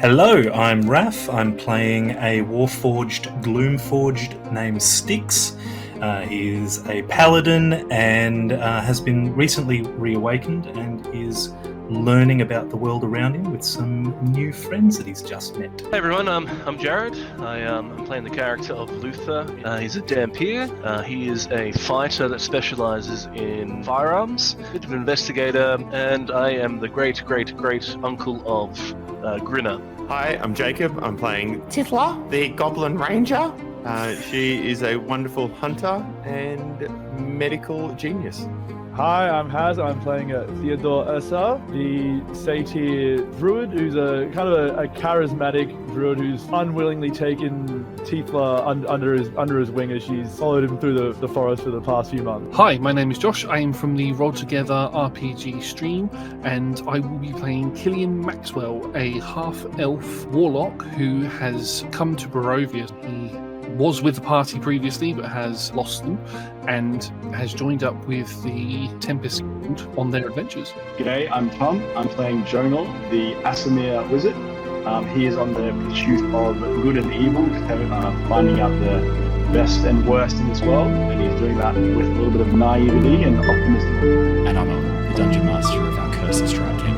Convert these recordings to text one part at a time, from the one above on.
Hello, I'm Raph. I'm playing a Warforged Gloomforged named Styx. He is a Paladin and has been recently reawakened and is learning about the world around him with some new friends that he's just met. Hey everyone, I'm Jared. I'm playing the character of Luther. He's a Dhampir. He is a fighter that specializes in firearms, a bit of an investigator, and I am the great uncle of Grinner. Hi, I'm Jacob. I'm playing Tithla, the Goblin Ranger. She is a wonderful hunter and medical genius. Hi, I'm Haz. I'm playing Theodore, the Satyr Druid, who's a kind of a charismatic Druid who's unwillingly taken Tithla under his wing as she's followed him through the forest for the past few months. Hi, my name is Josh. I am from the RollTogether RPG stream, and I will be playing Killian Maxwell, a half-elf warlock who has come to Barovia. He was with the party previously but has lost them and has joined up with the Tempest Guild on their adventures. G'day, I'm Tom. I'm playing Jonor, the Aasimar wizard. He is on the pursuit of good and evil, finding out the best and worst in this world, and he's doing that with a little bit of naivety and optimism. And I'm Owen, the Dungeon Master of our Curse of Strahd campaign.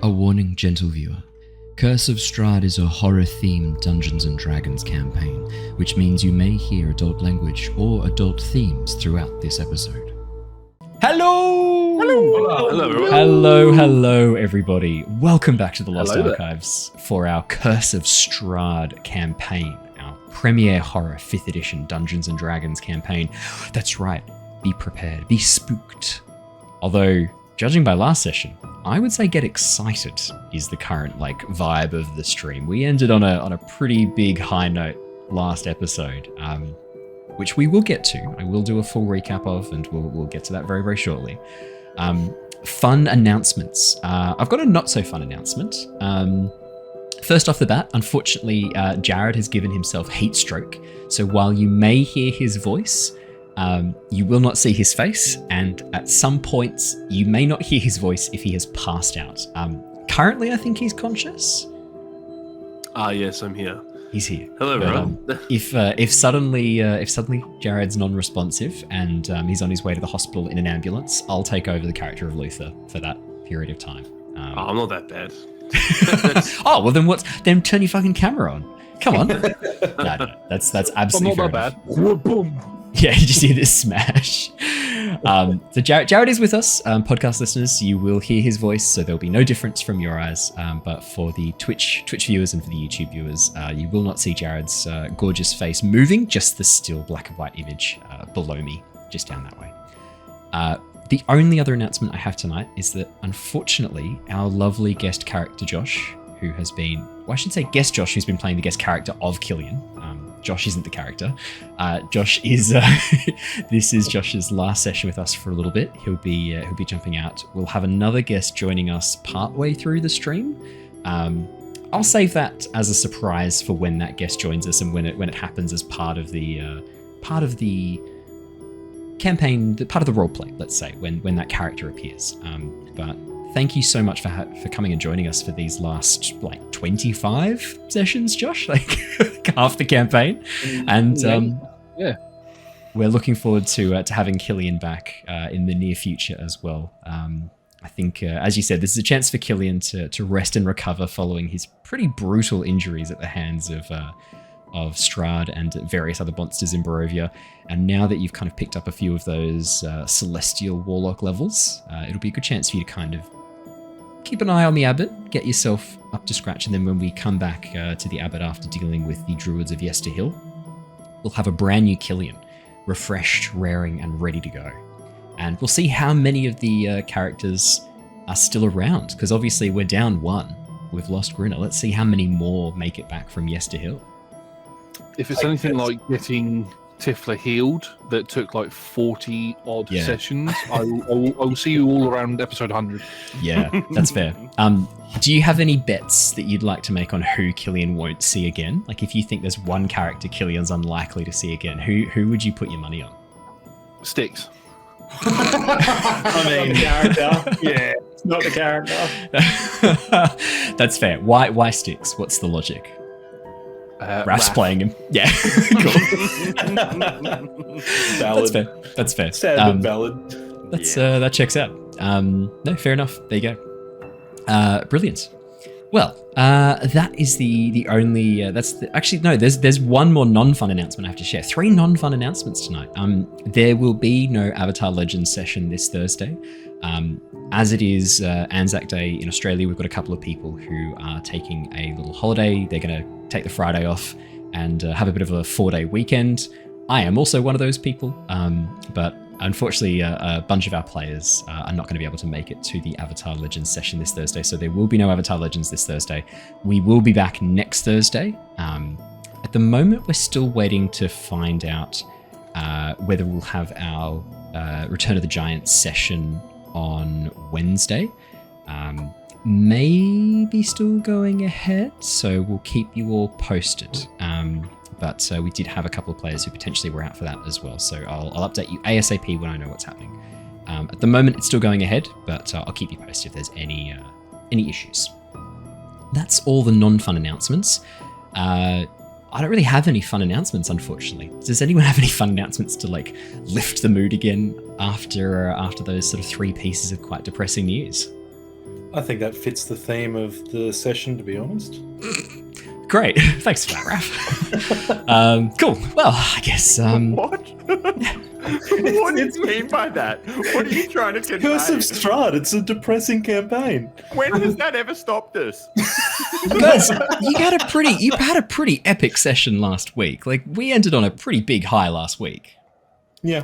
A warning, gentle viewer. Curse of Strahd is a horror-themed Dungeons & Dragons campaign, which means you may hear adult language or adult themes throughout this episode. Hello! Hello, everybody. Welcome back to the Lost Archives for our Curse of Strahd campaign, our premier horror 5th edition Dungeons & Dragons campaign. That's right, be prepared, be spooked. Although, judging by last session, I would say get excited is the current vibe of the stream. We ended on a pretty big high note last episode, which we will get to. I will do a full recap of, and we'll get to that very, very shortly. Fun announcements. I've got a not so fun announcement. First off the bat, unfortunately, Jared has given himself heat stroke. So while you may hear his voice, you will not see his face, and at some points you may not hear his voice if he has passed out. Currently, I think he's conscious. Yes, I'm here. He's here. Hello, everyone. If suddenly Jared's non-responsive and he's on his way to the hospital in an ambulance, I'll take over the character of Luther for that period of time. I'm not that bad. Oh well, then turn your fucking camera on. Come on. No, that's absolutely not that bad. Boom. Yeah, you just hear this smash. So Jared is with us. Podcast listeners, you will hear his voice, so there'll be no difference from your eyes. But for the Twitch viewers and for the YouTube viewers, you will not see Jared's gorgeous face moving, just the still black and white image below me, just down that way. The only other announcement I have tonight is that, unfortunately, our lovely guest character Josh, who has been, well, I should say guest Josh, who's been playing the guest character of Killian. Josh isn't the character. Josh is. This is Josh's last session with us for a little bit. He'll be jumping out. We'll have another guest joining us partway through the stream. I'll save that as a surprise for when that guest joins us and when it happens as part of the campaign, part of the roleplay. Let's say when that character appears. But thank you so much for coming and joining us for these last 25 sessions, Josh, half the campaign. And we're looking forward to having Killian back in the near future as well. I think, as you said, this is a chance for Killian to rest and recover following his pretty brutal injuries at the hands of Strahd and various other monsters in Barovia. And now that you've kind of picked up a few of those celestial warlock levels, it'll be a good chance for you to kind of keep an eye on the abbot, get yourself up to scratch, and then when we come back to the abbot after dealing with the druids of Yesterhill, we'll have a brand new Killian, refreshed, raring, and ready to go. And we'll see how many of the characters are still around, because obviously we're down one. We've lost Grinner. Let's see how many more make it back from Yesterhill. If it's anything like getting Tithla healed that took 40 odd sessions, I will see you all around episode 100. Yeah, that's fair. Do you have any bets that you'd like to make on who Killian won't see again? If you think there's one character Killian's unlikely to see again, who would you put your money on? Styx. I mean, character. Yeah, it's not the character. That's fair. Why Styx? What's the logic? Raph's Raph. playing him. Yeah, cool. valid. That's fair. Sad but valid. That checks out. No, fair enough. There you go. Brilliant. Well, that is the only. Actually no. There's one more non-fun announcement I have to share. 3 non-fun announcements tonight. There will be no Avatar Legends session this Thursday. As it is Anzac Day in Australia, we've got a couple of people who are taking a little holiday. They're going to take the Friday off and have a bit of a 4-day weekend. I am also one of those people, but unfortunately a bunch of our players are not going to be able to make it to the Avatar Legends session this Thursday, so there will be no Avatar Legends this Thursday. We will be back next Thursday. At the moment, we're still waiting to find out whether we'll have our Return of the Giants session on Wednesday. Maybe still going ahead, so we'll keep you all posted. But we did have a couple of players who potentially were out for that as well, so I'll update you ASAP when I know what's happening. At the moment, it's still going ahead, but I'll keep you posted if there's any issues. That's all the non-fun announcements. I don't really have any fun announcements, unfortunately. Does anyone have any fun announcements to lift the mood again after those sort of 3 pieces of quite depressing news? I think that fits the theme of the session, to be honest. Great, thanks for that, Raph. Cool. Well, I guess. What? What do you mean by that? What are you trying to convey? Curse of Strahd. It's a depressing campaign. When has that ever stopped us? Guys, you had a pretty epic session last week. We ended on a pretty big high last week. Yeah.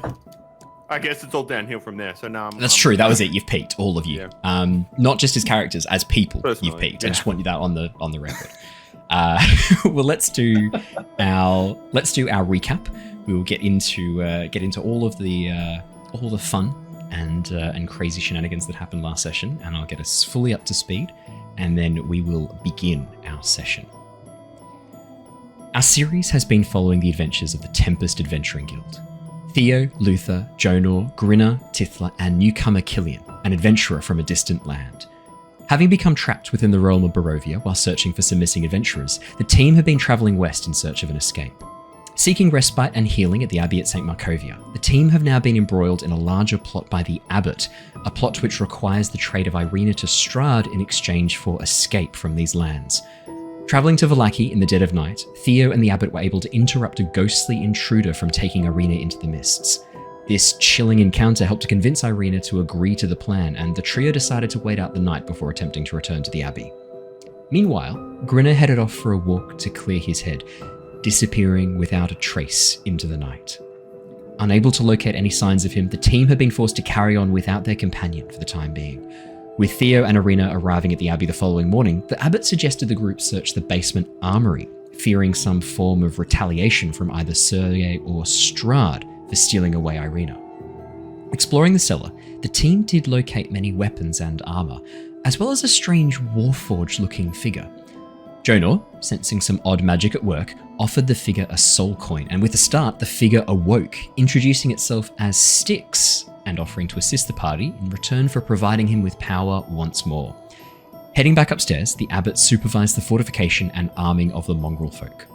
I guess it's all downhill from there. So now That's true. That was it. You've peaked, all of you. Yeah. Not just as characters, as people. Personally, You've peaked. yeah. I just want you that on the record. Well, let's do our recap. We will get into all of the fun and crazy shenanigans that happened last session, and I'll get us fully up to speed, and then we will begin our session. Our series has been following the adventures of the Tempest Adventuring Guild. Theo, Luther, Jonor, Grinner, Tithla, and newcomer Killian, an adventurer from a distant land. Having become trapped within the realm of Barovia while searching for some missing adventurers, the team have been travelling west in search of an escape. Seeking respite and healing at the Abbey at St. Markovia, the team have now been embroiled in a larger plot by the Abbot, a plot which requires the trade of Irina to Strahd in exchange for escape from these lands. Travelling to Vallaki in the dead of night, Theo and the Abbot were able to interrupt a ghostly intruder from taking Irina into the mists. This chilling encounter helped to convince Irina to agree to the plan, and the trio decided to wait out the night before attempting to return to the Abbey. Meanwhile, Grinner headed off for a walk to clear his head, disappearing without a trace into the night. Unable to locate any signs of him, the team had been forced to carry on without their companion for the time being. With Theo and Irina arriving at the Abbey the following morning, the Abbot suggested the group search the basement armory, fearing some form of retaliation from either Sergei or Strahd for stealing away Irina. Exploring the cellar, the team did locate many weapons and armor, as well as a strange Warforged-looking figure. Jonor, sensing some odd magic at work, offered the figure a soul coin, and with a start, the figure awoke, introducing itself as Styx, and offering to assist the party in return for providing him with power once more. Heading back upstairs, the Abbot supervised the fortification and arming of the mongrel folk.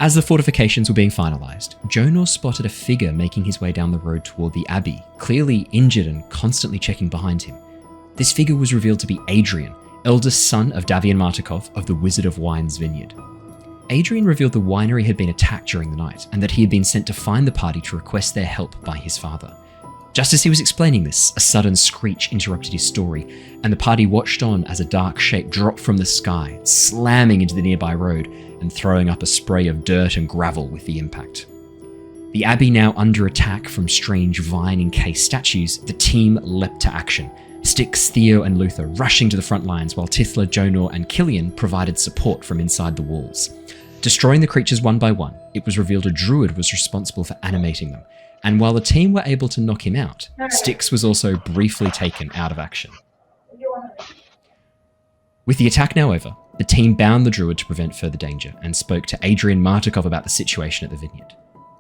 As the fortifications were being finalised, Jonor spotted a figure making his way down the road toward the Abbey, clearly injured and constantly checking behind him. This figure was revealed to be Adrian, eldest son of Davian Martikov of the Wizard of Wine's vineyard. Adrian revealed the winery had been attacked during the night, and that he had been sent to find the party to request their help by his father. Just as he was explaining this, a sudden screech interrupted his story, and the party watched on as a dark shape dropped from the sky, slamming into the nearby road and throwing up a spray of dirt and gravel with the impact. The Abbey now under attack from strange vine-encased statues, the team leapt to action, Styx, Theo and Luther rushing to the front lines while Tithla, Jonor and Killian provided support from inside the walls. Destroying the creatures one by one, it was revealed a Druid was responsible for animating them, and while the team were able to knock him out, Styx was also briefly taken out of action. With the attack now over, the team bound the Druid to prevent further danger and spoke to Adrian Martikov about the situation at the vineyard.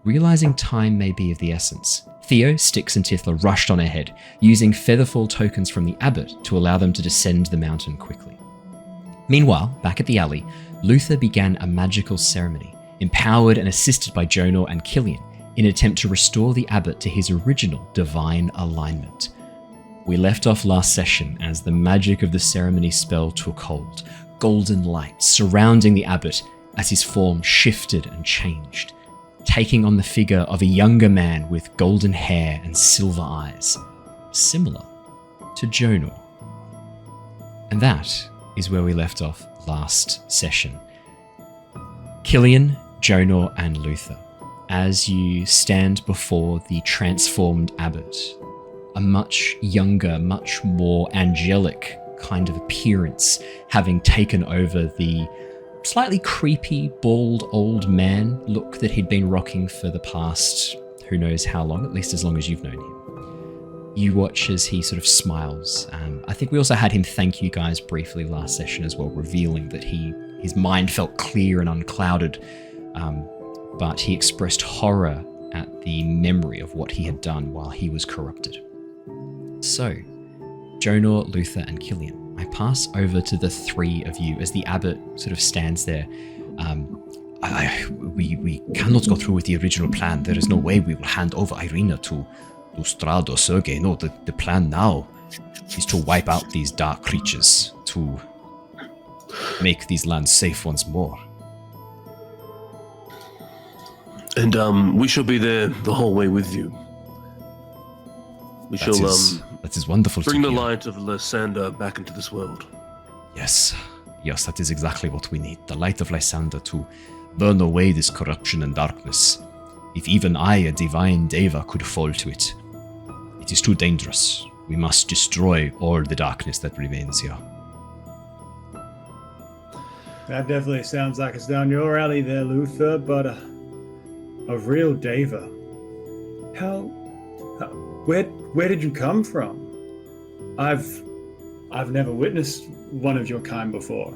Realising time may be of the essence, Theo, Styx, and Tithla rushed on ahead, using featherfall tokens from the abbot to allow them to descend the mountain quickly. Meanwhile, back at the alley, Luther began a magical ceremony, empowered and assisted by Jonor and Killian, in an attempt to restore the abbot to his original divine alignment. We left off last session as the magic of the ceremony spell took hold, golden light surrounding the abbot as his form shifted and changed, taking on the figure of a younger man with golden hair and silver eyes, similar to Jonor. And that is where we left off last session. Killian, Jonor, and Luther, as you stand before the transformed abbot, a much younger, much more angelic kind of appearance, having taken over the slightly creepy, bald old man look that he'd been rocking for the past who knows how long, at least as long as you've known him. You watch as he sort of smiles. I think we also had him thank you guys briefly last session as well, revealing that his mind felt clear and unclouded, but he expressed horror at the memory of what he had done while he was corrupted. So, Jonor, Luther, and Killian, I pass over to the three of you as the abbot sort of stands there. We cannot go through with the original plan. There is no way we will hand over Irina to Strahd or Sergei. No, the plan now is to wipe out these dark creatures, to make these lands safe once more. And we shall be there the whole way with you. We shall that is wonderful. Bring the light of Lysander back into this world. Yes, that is exactly what we need. The light of Lysander to burn away this corruption and darkness. If even I, a divine deva, could fall to it, it is too dangerous. We must destroy all the darkness that remains here. That definitely sounds like it's down your alley there, Luther, but a real deva. Where did you come from? I've never witnessed one of your kind before.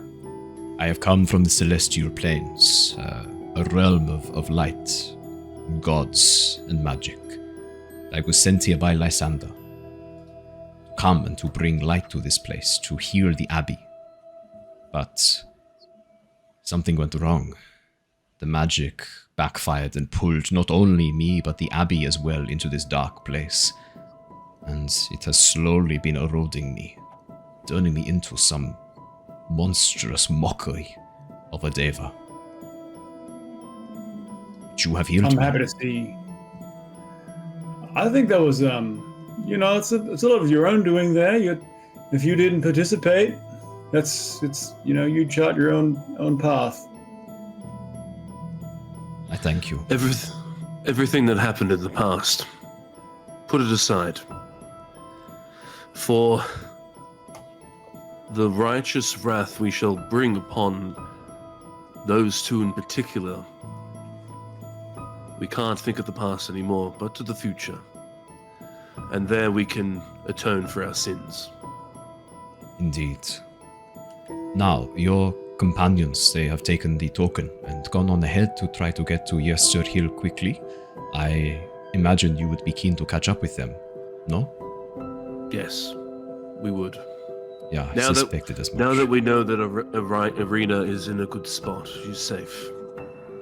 I have come from the celestial planes, a realm of light, gods, and magic. I was sent here by Lysander to come and to bring light to this place, to heal the abbey. But something went wrong. The magic backfired and pulled not only me, but the abbey as well into this dark place. And it has slowly been eroding me, turning me into some monstrous mockery of a deva. But you have healed me. I'm happy to see. I think that was, it's a lot of your own doing there. If you didn't participate, you chart your own path. I thank you. Everything that happened in the past, put it aside. For the righteous wrath we shall bring upon those two in particular, we can't think of the past anymore, but to the future. And there we can atone for our sins. Indeed. Now, your companions, they have taken the token and gone on ahead to try to get to Yester Hill quickly. I imagine you would be keen to catch up with them, no? Yes, we would. Yeah, I suspected as much. Now that we know that Irina is in a good spot, she's safe.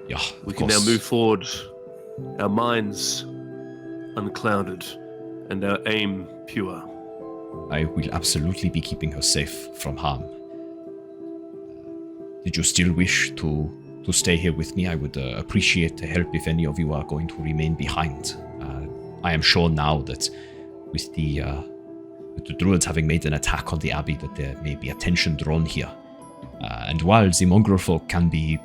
Yeah, we can now move forward, our minds unclouded and our aim pure. I will absolutely be keeping her safe from harm. Did you still wish to stay here with me? I would appreciate the help if any of you are going to remain behind. I am sure now that with the Druids having made an attack on the Abbey, that there may be attention drawn here. And while the mongrel folk can be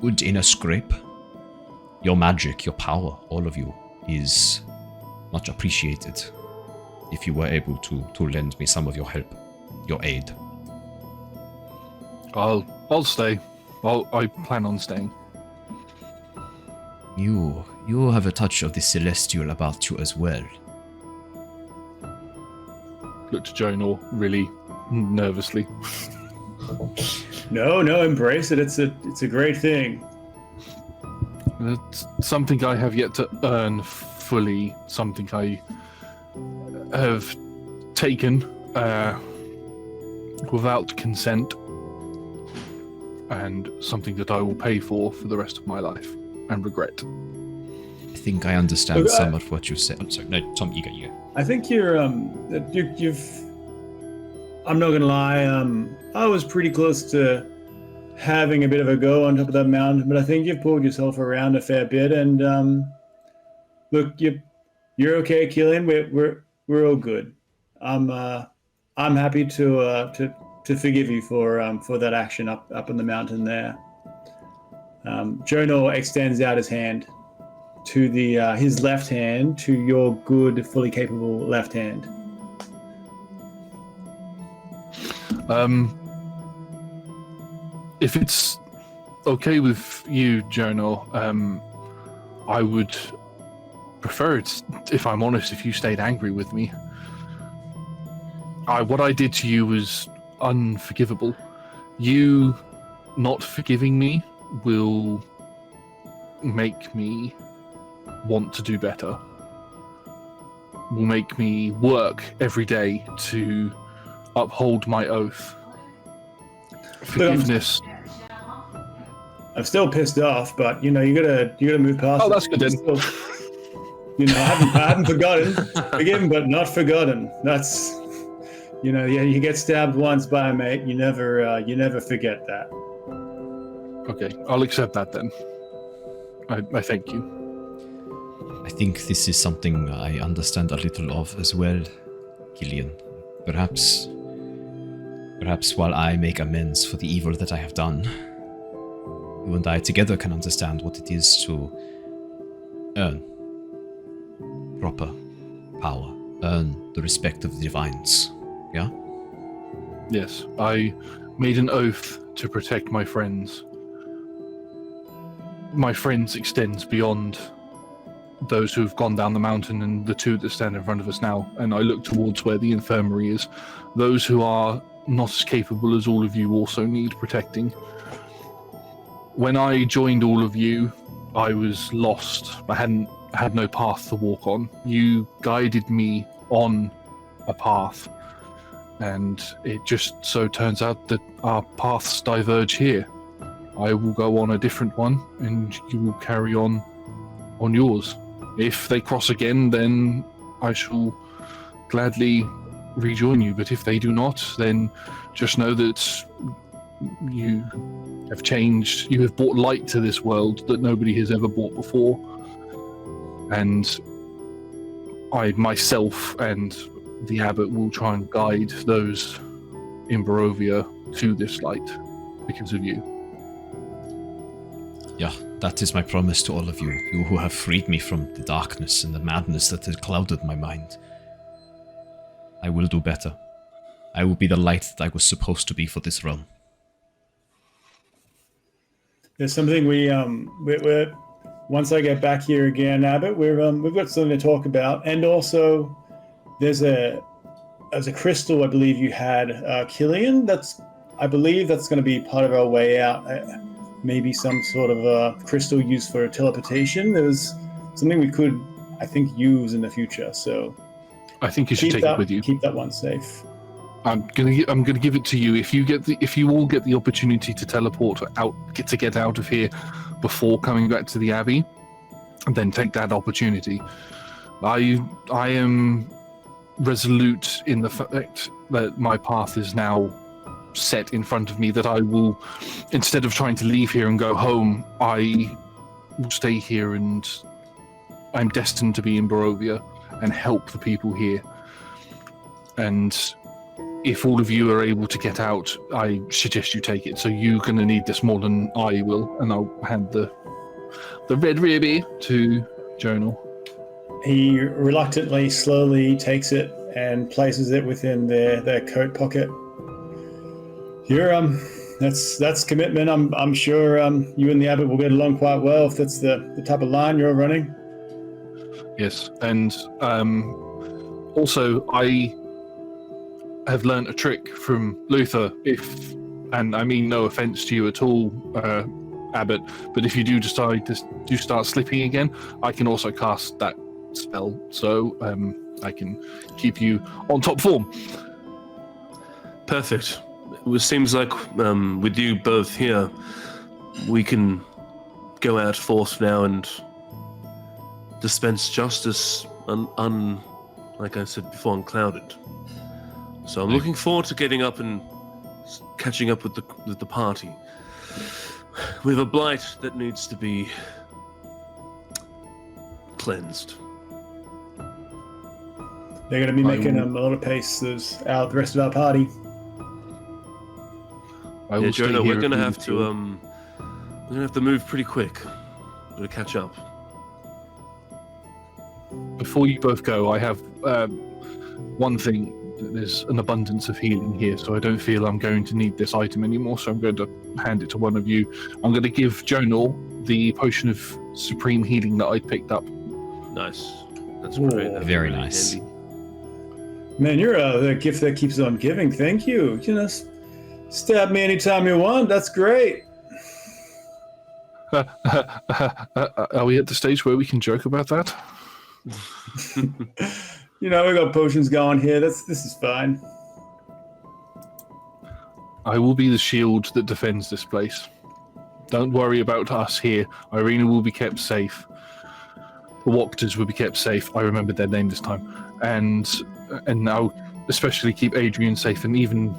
good in a scrape, your magic, your power, all of you, is much appreciated. If you were able to lend me some of your help, your aid. I'll stay. I plan on staying. You have a touch of the celestial about you as well. Look to Jonor really nervously. No, embrace it. It's a great thing. It's something I have yet to earn fully something I have taken without consent, and something that I will pay for the rest of my life and regret. I think I understand some of what you said. I'm sorry, no, Tom, you go. I think you've. I'm not gonna lie. I was pretty close to having a bit of a go on top of that mountain, but I think you've pulled yourself around a fair bit. And look, you're okay, Killian. We're all good. I'm happy to forgive you for that action up in the mountain there. Jonor extends out his hand to his left hand to your good, fully capable left hand. If it's okay with you, Jonor, I would prefer it, if I'm honest, if you stayed angry with me. What I did to you was unforgivable. You not forgiving me will make me want to do better. Will make me work every day to uphold my oath. Forgiveness. I'm still pissed off, but you gotta move past. Oh, that's good then. I haven't forgotten. Forgiven, but not forgotten. That's, you get stabbed once by a mate. You never forget that. Okay, I'll accept that then. I thank you. I think this is something I understand a little of as well, Killian. Perhaps while I make amends for the evil that I have done, you and I together can understand what it is to earn proper power, earn the respect of the divines. Yeah? Yes, I made an oath to protect my friends. My friends extends beyond those who have gone down the mountain and the two that stand in front of us now, and I look towards where the infirmary is. Those who are not as capable as all of you also need protecting. When I joined all of you, I was lost. I had no path to walk on. You guided me on a path, and it just so turns out that our paths diverge here. I will go on a different one, and you will carry on yours. If they cross again, then I shall gladly rejoin you, but if they do not, then just know that you have changed. You have brought light to this world that nobody has ever brought before, and I myself and the abbot will try and guide those in Barovia to this light because of you. Yeah, that is my promise to all of you, you who have freed me from the darkness and the madness that had clouded my mind. I will do better. I will be the light that I was supposed to be for this realm. There's something we're once I get back here again, Abbott, we've got something to talk about, and also there's a crystal I believe you had, Killian. I believe that's going to be part of our way out. Maybe some sort of a crystal used for teleportation. There's something we could, I think, use in the future. So I think you should take it with you. Keep that one safe. I'm gonna give it to you. If you all get the opportunity to teleport out, get out of here before coming back to the Abbey, then take that opportunity. I am resolute in the fact that my path is now set in front of me, that I will, instead of trying to leave here and go home, I will stay here, and I'm destined to be in Barovia and help the people here. And if all of you are able to get out, I suggest you take it. So you're going to need this more than I will, and I'll hand the red ribby to Jonor. He reluctantly, slowly takes it and places it within their coat pocket. That's commitment. I'm sure you and the abbot will get along quite well if that's the type of line you're running. Yes, and also I have learnt a trick from Luther. And I mean no offense to you at all, Abbot, but if you do decide to start slipping again, I can also cast that spell, so I can keep you on top form. Perfect. It seems like with you both here, we can go out forth now and dispense justice, like I said before, unclouded. So I'm looking forward to getting up and catching up with the party. We have a blight that needs to be cleansed. They're going to be making a lot of pace. There's the rest of our party. Jonor, we're going to have to move pretty quick. We're going to catch up. Before you both go, I have one thing. There's an abundance of healing here, so I don't feel I'm going to need this item anymore, so I'm going to hand it to one of you. I'm going to give Jonor the potion of supreme healing that I picked up. Nice. That's great. That's Very really nice. handy. Man, you're the gift that keeps on giving. Thank you. You know, stab me anytime you want. That's great. Are we at the stage where we can joke about that? You know, we got potions going here. This is fine. I will be the shield that defends this place. Don't worry about us here. Irina will be kept safe. The Wachters will be kept safe. I remembered their name this time. And I'll especially keep Adrian safe and even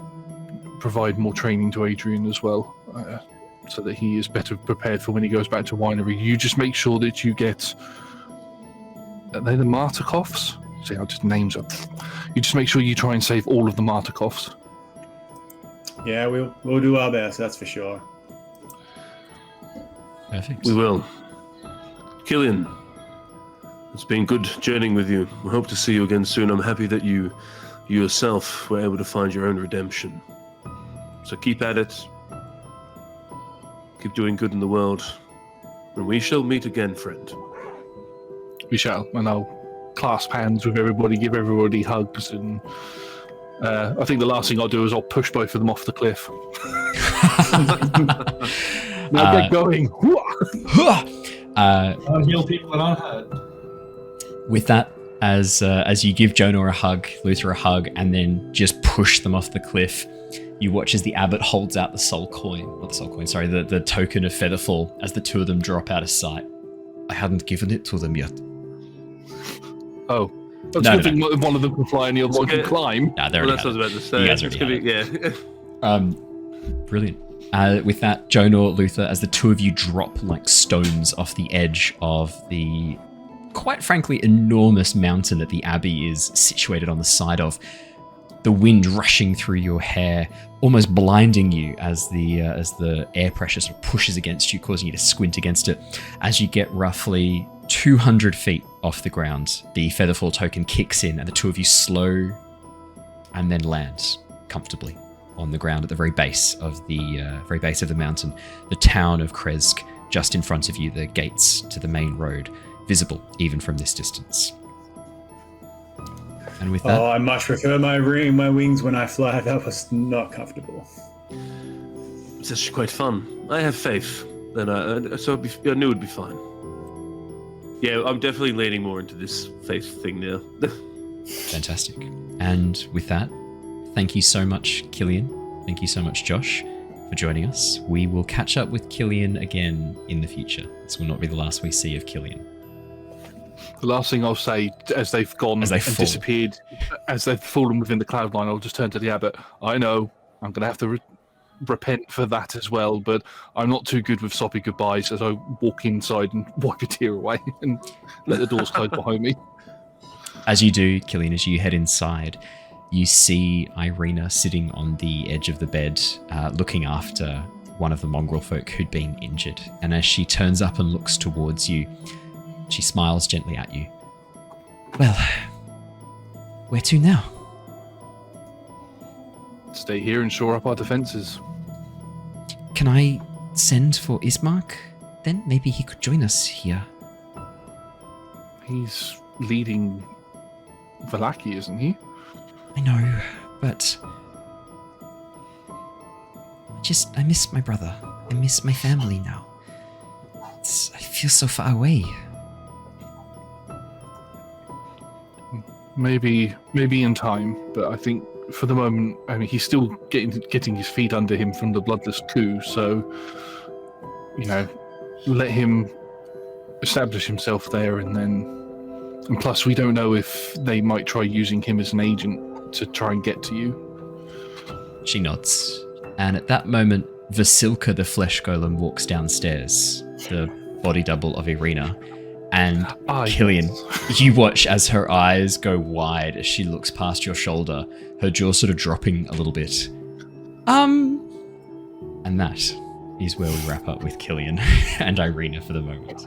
provide more training to Adrian as well, so that he is better prepared for when he goes back to winery. You just make sure that you get... Are they the Martikoffs? See how just names up. You just make sure you try and save all of the Martikoffs. Yeah, we'll do our best, that's for sure. Perfect. We will. Killian, it's been good journeying with you. We hope to see you again soon. I'm happy that you yourself were able to find your own redemption. So keep at it. Keep doing good in the world. And we shall meet again, friend. We shall, and I'll clasp hands with everybody, give everybody hugs, and I think the last thing I'll do is I'll push both of them off the cliff. Now get going. I'll heal people that aren't hurt. With that, as you give Jonor a hug, Luther a hug, and then just push them off the cliff, you watch as the abbot holds out the the token of Featherfall as the two of them drop out of sight. I hadn't given it to them yet. Oh. That's a good thing one of them can fly and the other one can climb. No, Well, that's what I was about to say. You guys already Brilliant. With that, Jonor, Luther, as the two of you drop like stones off the edge of the, quite frankly, enormous mountain that the abbey is situated on the side of, the wind rushing through your hair, almost blinding you as the air pressure sort of pushes against you, causing you to squint against it. As you get roughly 200 feet off the ground, the Featherfall token kicks in, and the two of you slow and then land comfortably on the ground at the very base of the mountain. The town of Kresk just in front of you, the gates to the main road, visible even from this distance. And with that, I much prefer my wings when I fly. That was not comfortable. It's actually quite fun. I have faith that I knew it'd be fine. Yeah, I'm definitely leaning more into this faith thing now. fantastic. And with that, thank you so much, Killian. Thank you so much, Josh, for joining us. We will catch up with Killian again in the future. This will not be the last we see of Killian. The last thing I'll say, as they've gone and disappeared, as they've fallen within the cloud line, I'll just turn to the abbot. I know I'm going to have to repent for that as well, but I'm not too good with soppy goodbyes, as I walk inside and wipe a tear away and let the doors close behind me. As you do, Killian, as you head inside, you see Irina sitting on the edge of the bed, looking after one of the mongrel folk who'd been injured. And as she turns up and looks towards you, she smiles gently at you. Well, where to now? Stay here and shore up our defences. Can I send for Ismark? Then maybe he could join us here. He's leading Vallaki, isn't he? I know, but I miss my brother. I miss my family now. I feel so far away. Maybe in time, but I think for the moment, I mean, he's still getting his feet under him from the bloodless coup. So, let him establish himself there, and plus, we don't know if they might try using him as an agent to try and get to you. She nods, and at that moment, Vasilka the flesh golem walks downstairs, the body double of Irina, and Killian, you watch as her eyes go wide as she looks past your shoulder, her jaw sort of dropping a little bit. And that is where we wrap up with Killian and Irina for the moment.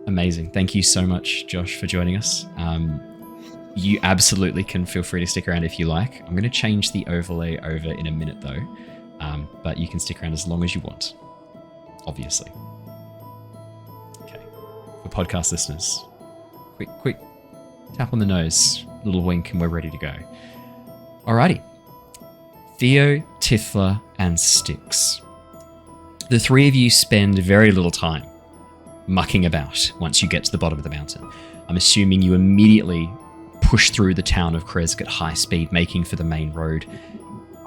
Amazing. Thank you so much, Josh, for joining us. You absolutely can feel free to stick around if you like. I'm going to change the overlay over in a minute, though. But you can stick around as long as you want, obviously. Okay. For podcast listeners, quick tap on the nose, little wink, and we're ready to go. Alrighty. Theo, Tithla, and Styx. The three of you spend very little time mucking about once you get to the bottom of the mountain. I'm assuming you immediately push through the town of Kresk at high speed, making for the main road.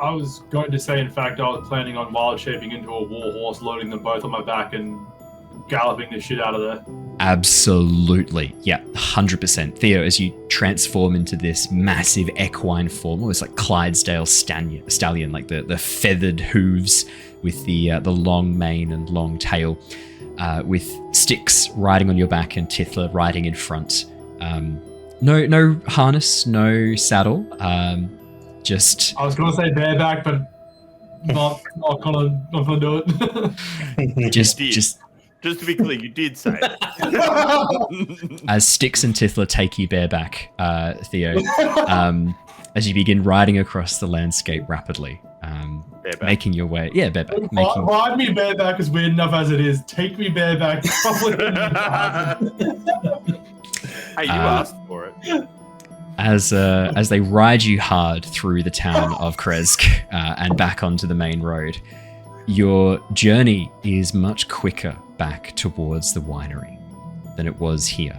I was going to say, in fact, I was planning on wild shaping into a war horse, loading them both on my back and galloping the shit out of there. Absolutely. Yeah, 100%. Theo, as you transform into this massive equine form, almost like Clydesdale stallion, like the feathered hooves with the long mane and long tail, with Styx riding on your back and Tithla riding in front. No harness, no saddle. Just. I was going to say bareback, but not gonna do it. Just to be clear, you did say it. As Styx and Tithla take you bareback, Theo, as you begin riding across the landscape rapidly, making your way. Yeah, bareback. Ride me bareback is weird enough as it is. Take me bareback. Hey, you asked for it. As they ride you hard through the town of Kresk and back onto the main road, your journey is much quicker back towards the winery than it was here.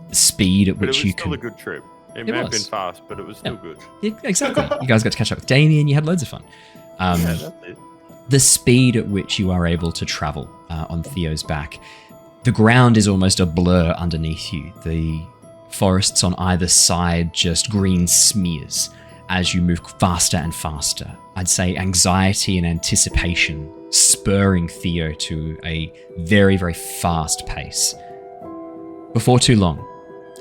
The speed at which you can... It was still a good trip. It may have been fast, but it was still good. Yeah, exactly. You guys got to catch up with Damien. You had loads of fun. That's it. The speed at which you are able to travel on Theo's back, the ground is almost a blur underneath you. The forests on either side just green smears as you move faster and faster. I'd say anxiety and anticipation spurring Theo to a very, very fast pace. Before too long,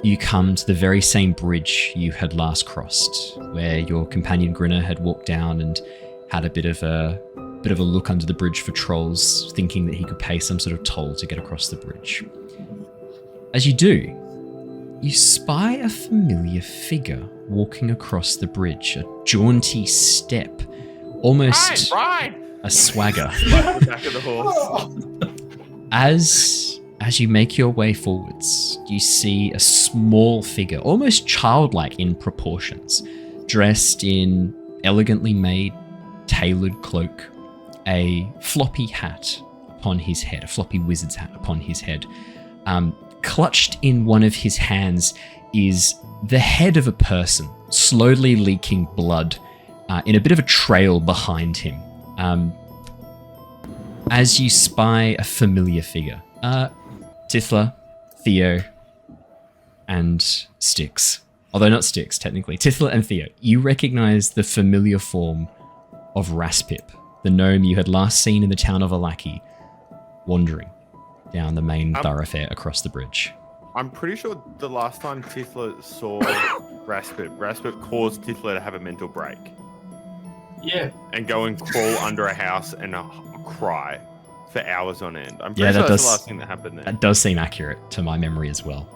you come to the very same bridge you had last crossed, where your companion Grinner had walked down and had a bit of a look under the bridge for trolls, thinking that he could pay some sort of toll to get across the bridge. As you do, you spy a familiar figure walking across the bridge, a jaunty step, almost a swagger. Like the back of the horse. As you make your way forwards, you see a small figure, almost childlike in proportions, dressed in elegantly made, tailored cloak, a floppy hat upon his head, a floppy wizard's hat upon his head. Clutched in one of his hands is the head of a person, slowly leaking blood in a bit of a trail behind him. As you spy a familiar figure, Tithla, Theo, and Styx. Although not Styx, technically. Tithla and Theo, you recognize the familiar form of Raspip, the gnome you had last seen in the town of Alaki, wandering down the main thoroughfare across the bridge. I'm pretty sure the last time Tithla saw Raspip caused Tithla to have a mental break. Yeah. And go and crawl under a house and cry for hours on end. I'm pretty sure that's the last thing that happened there. That does seem accurate to my memory as well.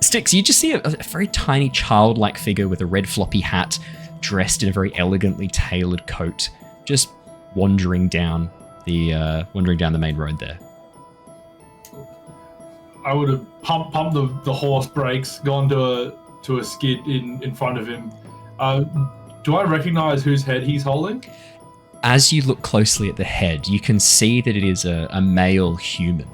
Styx, you just see a very tiny childlike figure with a red floppy hat, dressed in a very elegantly tailored coat, just wandering down the main road there. I would have pumped the horse brakes, gone to a skid in front of him. Do I recognize whose head he's holding? As you look closely at the head, you can see that it is a male human,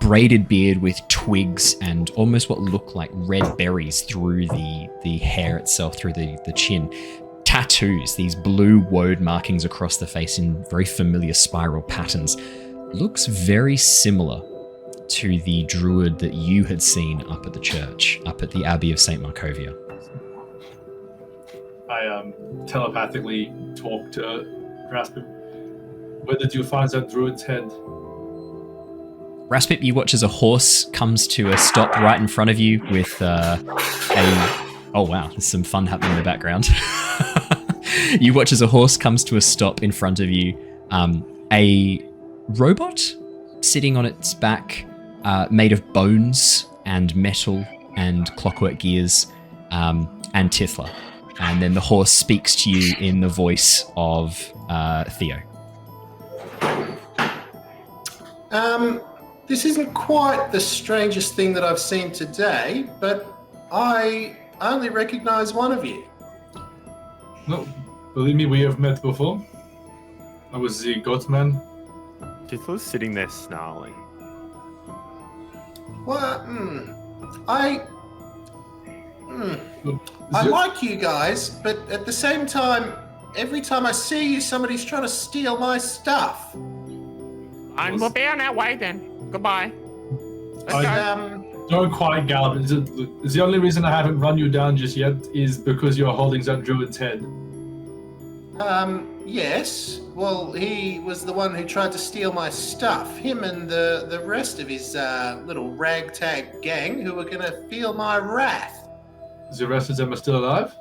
braided beard with twigs and almost what look like red berries through the hair itself, through the chin. Tattoos, these blue woad markings across the face in very familiar spiral patterns. Looks very similar to the druid that you had seen up at the church, up at the Abbey of St. Markovia. I telepathically talk to Raspip. Where did you find that druid's head? Raspip, you watch as a horse comes to a stop right in front of you with oh wow, there's some fun happening in the background. You watch as a horse comes to a stop in front of you. A robot sitting on its back, made of bones and metal and clockwork gears, and Tithla. And then the horse speaks to you in the voice of Theo. This isn't quite the strangest thing that I've seen today, but I only recognize one of you. No, believe me, we have met before. I was the Goatman. Tithla's sitting there snarling. Well, I like you guys, but at the same time, every time I see you, somebody's trying to steal my stuff. We'll be on our way then. Goodbye. Don't quite gallop. Is the only reason I haven't run you down just yet is because you're holding that druid's head. Yes. Well, he was the one who tried to steal my stuff. Him and the rest of his little ragtag gang who were going to feel my wrath. The rest of them are still alive?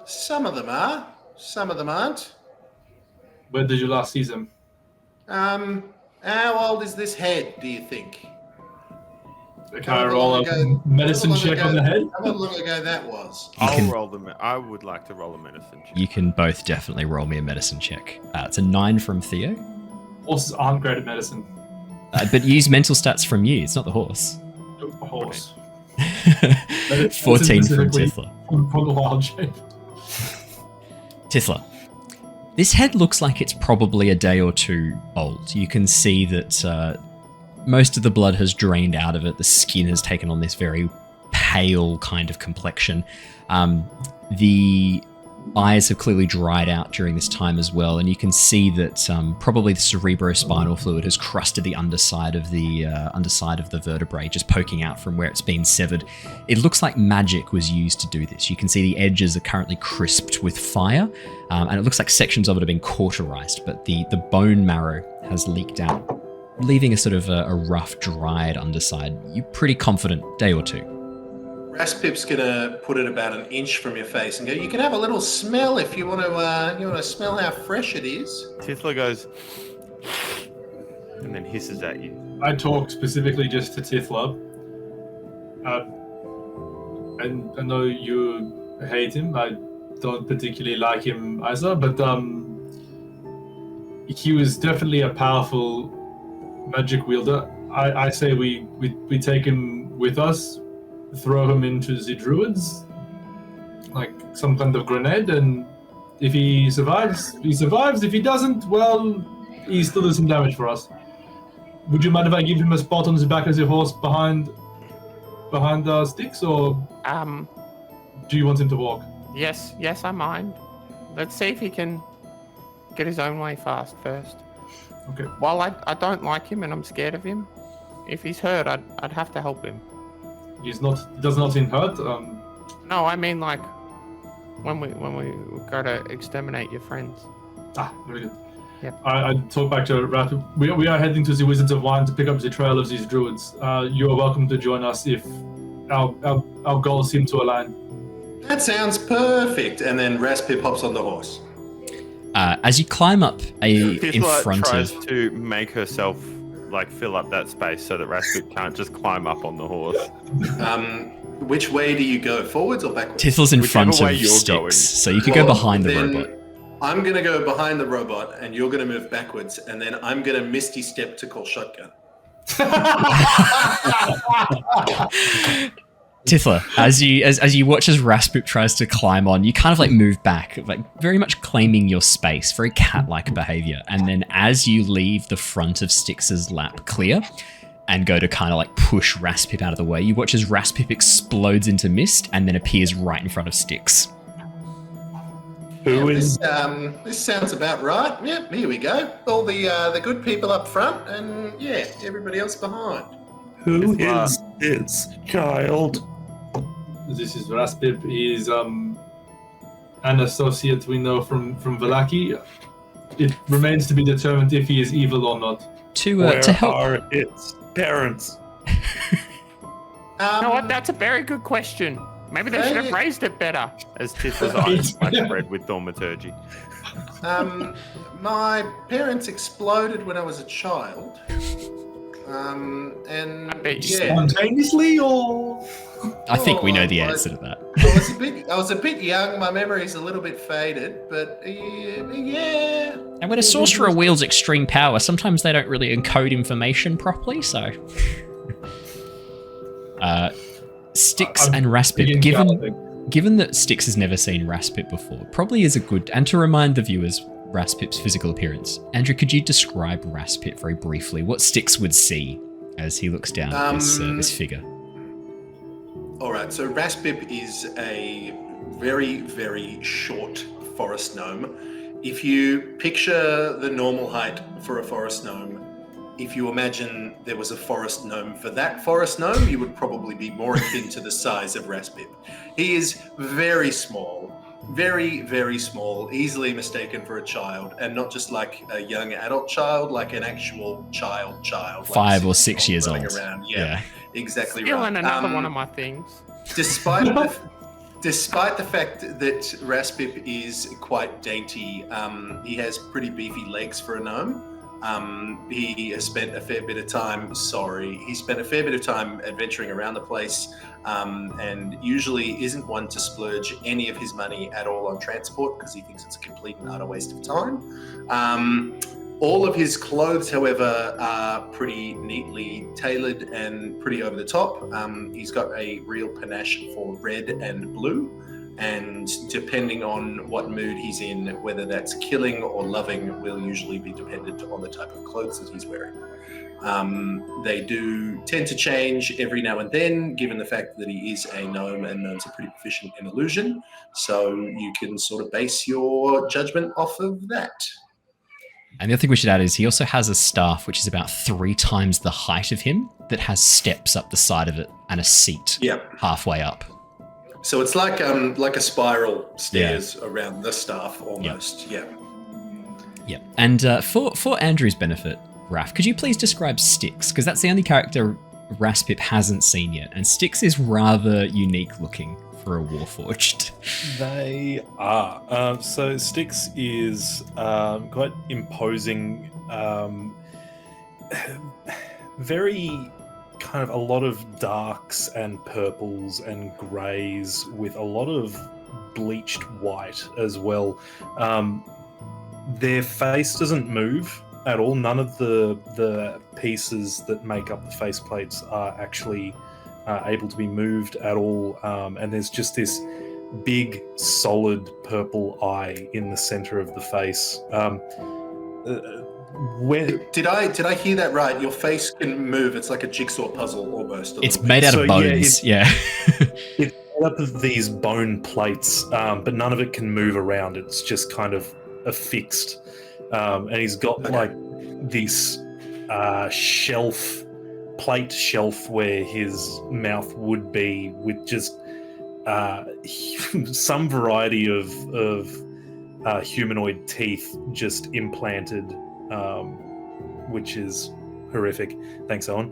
Some of them are. Some of them aren't. Where did you last see them? How old is this head, do you think? Can I roll a medicine check on the head? How long ago that was? I would like to roll a medicine check. You can both definitely roll me a medicine check. It's a 9 from Theo. Horses aren't great at medicine. But use mental stats from you. It's not the horse. A horse. 14 from Tithla. From the wild shape. Tithla. This head looks like it's probably a day or two old. You can see that most of the blood has drained out of it. The skin has taken on this very pale kind of complexion. The eyes have clearly dried out during this time as well, and you can see that probably the cerebrospinal fluid has crusted the underside of the vertebrae, just poking out from where it's been severed. It looks like magic was used to do this. You can see the edges are currently crisped with fire, and it looks like sections of it have been cauterized, but the bone marrow has leaked out, leaving a sort of a rough, dried underside. You're pretty confident, day or two. Raspip's gonna put it about an inch from your face and go, you can have a little smell if you want to smell how fresh it is. Tithla goes and then hisses at you. I talk specifically just to Tithla. And I know you hate him. I don't particularly like him either, but he was definitely a powerful magic wielder. I say we take him with us, throw him into the druids, like some kind of grenade, and if he survives, he survives. If he doesn't, well, he still does some damage for us. Would you mind if I give him a spot on the back of the horse behind Styx, or do you want him to walk? Yes, I mind. Let's see if he can get his own way fast first. Okay. While I don't like him and I'm scared of him, if he's hurt, I'd have to help him. He does not seem hurt. No, I mean like when we go to exterminate your friends. Very good. Yep. I talk back to Raph. We are heading to the Wizards of Wine to pick up the trail of these druids. You are welcome to join us if our goals seem to align. That sounds perfect. And then Raspip hops on the horse. As you climb up in front tries of... to make herself fill up that space so that Raspip can't just climb up on the horse. Which way do you go? Forwards or backwards? Tithla's in front of Styx, so you could go behind the robot. I'm going to go behind the robot, and you're going to move backwards, and then I'm going to Misty Step to call shotgun. Tithla, as you watch as Raspip tries to climb on, you kind of like move back, like very much claiming your space, very cat-like behavior. And then as you leave the front of Styx's lap clear and go to kind of like push Raspip out of the way, you watch as Raspip explodes into mist and then appears right in front of Styx. This sounds about right. Yep, here we go. All the good people up front, and yeah, everybody else behind. Who is this child? This is Raspip. He is an associate we know from Valaki. It remains to be determined if he is evil or not. Where To help. are its parents? You know what? That's a very good question. Maybe they should have raised it better. As Tithla's eyes flash red with thaumaturgy. My parents exploded when I was a child. And I bet you yeah, Spontaneously, or I think we know the answer to that. I was a bit young. My memory's a little bit faded, but yeah. And when a sorcerer wields extreme power, sometimes they don't really encode information properly, so... Styx and Raspip, given that Styx has never seen Raspip before, probably is a good... And to remind the viewers Raspip's physical appearance, Andrew, could you describe Raspip very briefly? What Styx would see as he looks down at this figure? All right, so Raspip is a very, very short forest gnome. If you picture the normal height for a forest gnome, if you imagine there was a forest gnome for that forest gnome, you would probably be more akin to the size of Raspip. He is very small, very, very small, easily mistaken for a child, and not just like a young adult child, like an actual child. 5 or 6 years old. Around. Yeah, exactly Still right. in another one of my things. Despite the fact that Raspip is quite dainty, he has pretty beefy legs for a gnome. He spent a fair bit of time adventuring around the place, and usually isn't one to splurge any of his money at all on transport because he thinks it's a complete and utter waste of time. All of his clothes, however, are pretty neatly tailored and pretty over the top. He's got a real panache for red and blue. And depending on what mood he's in, whether that's killing or loving, will usually be dependent on the type of clothes that he's wearing. They do tend to change every now and then, given the fact that he is a gnome and gnomes are pretty proficient in illusion. So you can sort of base your judgment off of that. And the other thing we should add is he also has a staff which is about 3 times the height of him that has steps up the side of it and a seat halfway up. So it's like a spiral stairs around the staff almost. Yeah. And for Andrew's benefit, Raph, could you please describe Styx? Because that's the only character Raspip hasn't seen yet, and Styx is rather unique looking for a Warforged. They are. So Styx is quite imposing, very kind of a lot of darks and purples and greys with a lot of bleached white as well. Their face doesn't move at all. None of the pieces that make up the faceplates are actually able to be moved at all. And there's just this big, solid purple eye in the center of the face. Did I hear that right? Your face can move. It's like a jigsaw puzzle almost. It's made out of bones. It's made up of these bone plates, but none of it can move around. It's just kind of affixed. And he's got like this plate shelf where his mouth would be, with just some variety of humanoid teeth just implanted. Which is horrific. Thanks, Owen.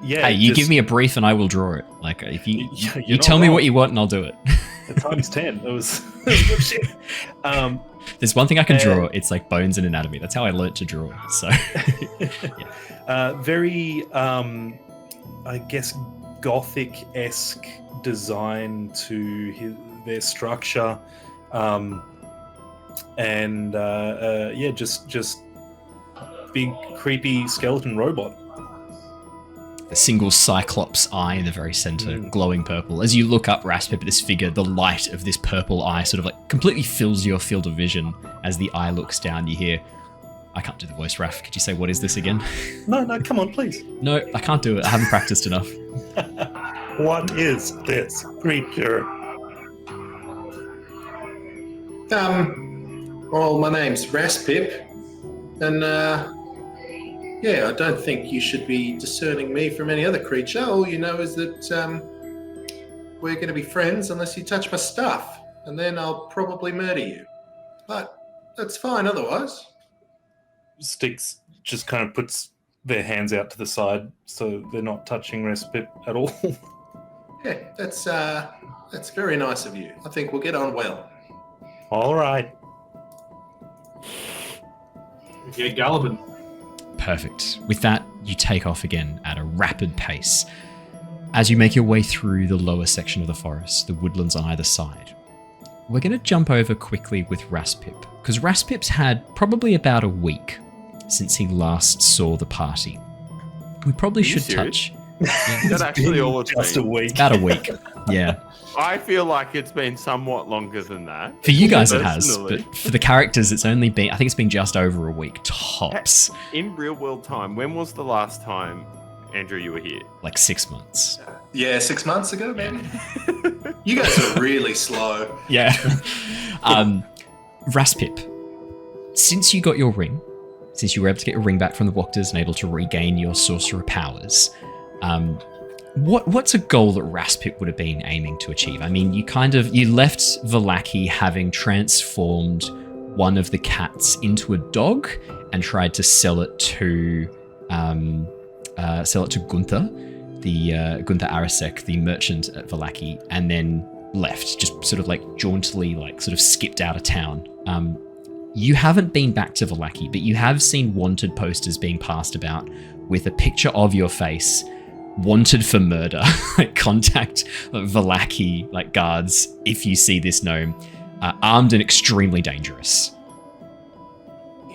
Hey, you give me a brief and I will draw it. Like, if you tell me what you want and I'll do it. Times 10. It was good shit. There's one thing I can draw. It's like bones and anatomy. That's how I learnt to draw. So, very, I guess, Gothic-esque design to their structure. Just big creepy skeleton robot. a single cyclops eye in the very center, glowing purple. As you look up Raspip at this figure, the light of this purple eye sort of like completely fills your field of vision. As the eye looks down, you hear, I can't do the voice, Raph. Could you say, what is this again? No, come on, please. No, I can't do it. I haven't practiced enough. What is this creature? Well, my name's Raspip, and I don't think you should be discerning me from any other creature. All you know is that we're going to be friends unless you touch my stuff, and then I'll probably murder you. But that's fine otherwise. Styx just kind of puts their hands out to the side so they're not touching Raspip at all. Yeah, that's very nice of you. I think we'll get on well. All right. Yeah, Gallivan. Perfect. With that, you take off again at a rapid pace. As you make your way through the lower section of the forest, the woodlands on either side, we're going to jump over quickly with Raspip, because Raspip's had probably about a week since he last saw the party. We probably should touch. Is that actually all it's just been? a week? About a week, yeah. I feel like it's been somewhat longer than that. For you guys it has, Personally. but for the characters it's only been, I think it's been just over a week, tops. In real world time, when was the last time, Andrew, you were here? Like 6 months. Yeah, 6 months ago, maybe. You guys are really slow. Yeah. Raspip, since you got your ring, since you were able to get your ring back from the Wachters and able to regain your sorcerer powers, what's a goal that Raspip would have been aiming to achieve? I mean, you left Vallaki having transformed one of the cats into a dog and tried to sell it to Gunther, Gunther Arasek, the merchant at Vallaki, and then left, just sort of like jauntily, like sort of skipped out of town. You haven't been back to Vallaki, but you have seen wanted posters being passed about with a picture of your face, wanted for murder. Contact Vallaki guards if you see this gnome, armed and extremely dangerous.